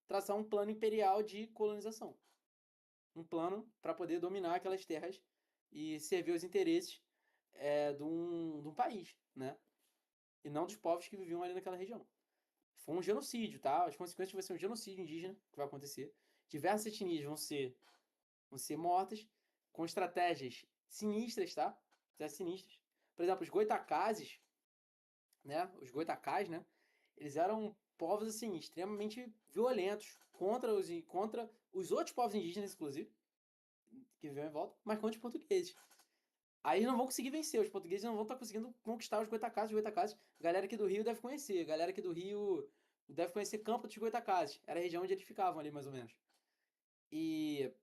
traçar um plano imperial de colonização. Um plano para poder dominar aquelas terras e servir os interesses de um país, né? E não dos povos que viviam ali naquela região. Foi um genocídio, tá? As consequências vão ser um genocídio indígena que vai acontecer. Diversas etnias vão ser mortas com estratégias sinistras, tá? Estratégias sinistras. Por exemplo, os goitacazes, né? Os goitacás, né? Eles eram povos assim extremamente violentos contra os outros povos indígenas, inclusive, que viviam em volta, mas contra os portugueses. Aí não vão conseguir vencer, os portugueses não vão estar conseguindo conquistar os goitacazes. Os goitacazes, a galera aqui do Rio deve conhecer, a galera aqui do Rio deve conhecer Campo dos Goitacazes. Era a região onde eles ficavam ali, mais ou menos. E,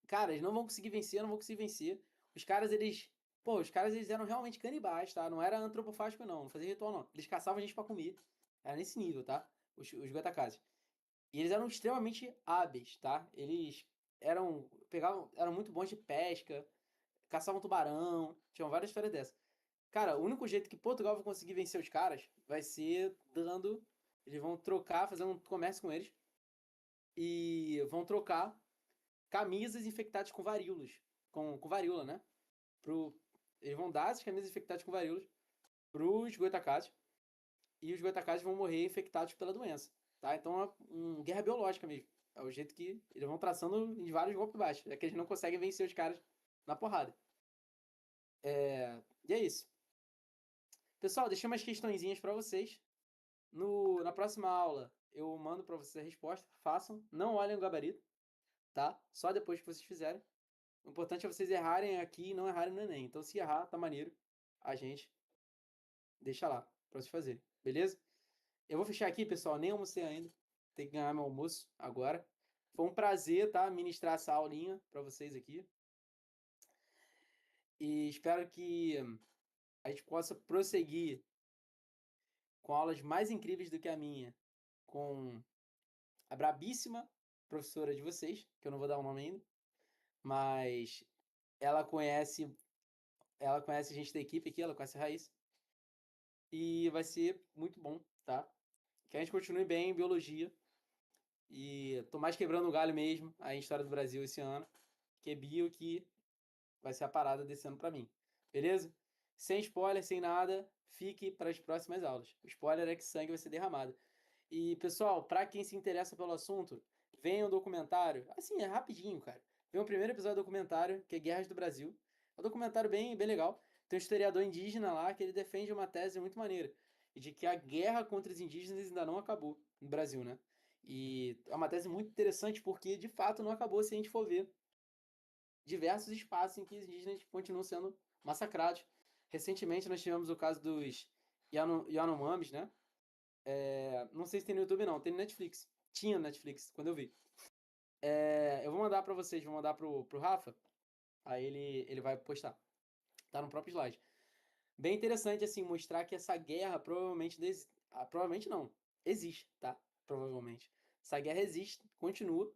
cara, eles não vão conseguir vencer, não vão conseguir vencer. Os caras, eles... Pô, os caras, eles eram realmente canibais, tá? Não era antropofágico, não. Não fazia ritual, não. Eles caçavam gente pra comer. Era nesse nível, tá? Os goitacazes. E eles eram extremamente hábeis, tá? Eles eram muito bons de pesca, caçavam tubarão, tinham várias histórias dessas. Cara, o único jeito que Portugal vai conseguir vencer os caras vai ser dando. Eles vão trocar, fazer um comércio com eles. E vão trocar camisas infectadas com varíolas. Com varíola, né? Eles vão dar essas camisas infectadas com varíolas pros goitacazes. E os goitacazes vão morrer infectados pela doença. Tá? Então é uma guerra biológica mesmo. É o jeito que eles vão traçando em vários golpes baixos. É que eles não conseguem vencer os caras na porrada. E é isso. Pessoal, deixei umas questõezinhas para vocês. Na próxima aula, eu mando para vocês a resposta. Façam. Não olhem o gabarito, tá? Só depois que vocês fizerem. O importante é vocês errarem aqui e não errarem no Enem. Então, se errar, tá maneiro. A gente deixa lá para vocês fazerem. Beleza? Eu vou fechar aqui, pessoal. Nem almocei ainda. Tem que ganhar meu almoço agora. Foi um prazer, tá? Ministrar essa aulinha para vocês aqui. E espero que a gente possa prosseguir com aulas mais incríveis do que a minha, com a brabíssima professora de vocês, que eu não vou dar o nome ainda, mas ela conhece, ela conhece a gente da equipe aqui, ela conhece a Raíssa, e vai ser muito bom, tá? Que a gente continue bem em biologia, e tô mais quebrando o galho mesmo, a história do Brasil esse ano, que é bio que vai ser a parada desse ano pra mim, beleza? Sem spoiler, sem nada, fique para as próximas aulas. O spoiler é que sangue vai ser derramado. E, pessoal, para quem se interessa pelo assunto, venha um documentário. Assim, é rapidinho, cara. Vem o primeiro episódio do documentário, que é Guerras do Brasil. É um documentário bem, bem legal. Tem um historiador indígena lá que ele defende uma tese muito maneira. De que a guerra contra os indígenas ainda não acabou no Brasil, né? E é uma tese muito interessante porque, de fato, não acabou se a gente for ver diversos espaços em que os indígenas continuam sendo massacrados. Recentemente nós tivemos o caso dos Yanomamis, né? Não sei se tem no YouTube, não. Tem no Netflix. Tinha no Netflix, quando eu vi. Eu vou mandar pra vocês, vou mandar pro Rafa. Aí ele vai postar. Tá no próprio slide. Bem interessante, assim, mostrar que essa guerra provavelmente... provavelmente não. Existe, tá? Provavelmente. Essa guerra existe, continua.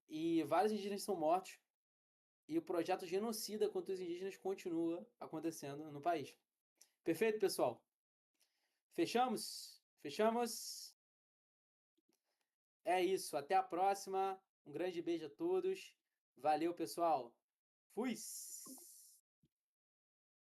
E vários indígenas são mortos. E o projeto genocida contra os indígenas continua acontecendo no país. Perfeito, pessoal? Fechamos? Fechamos? É isso, até a próxima. Um grande beijo a todos. Valeu, pessoal. Fui!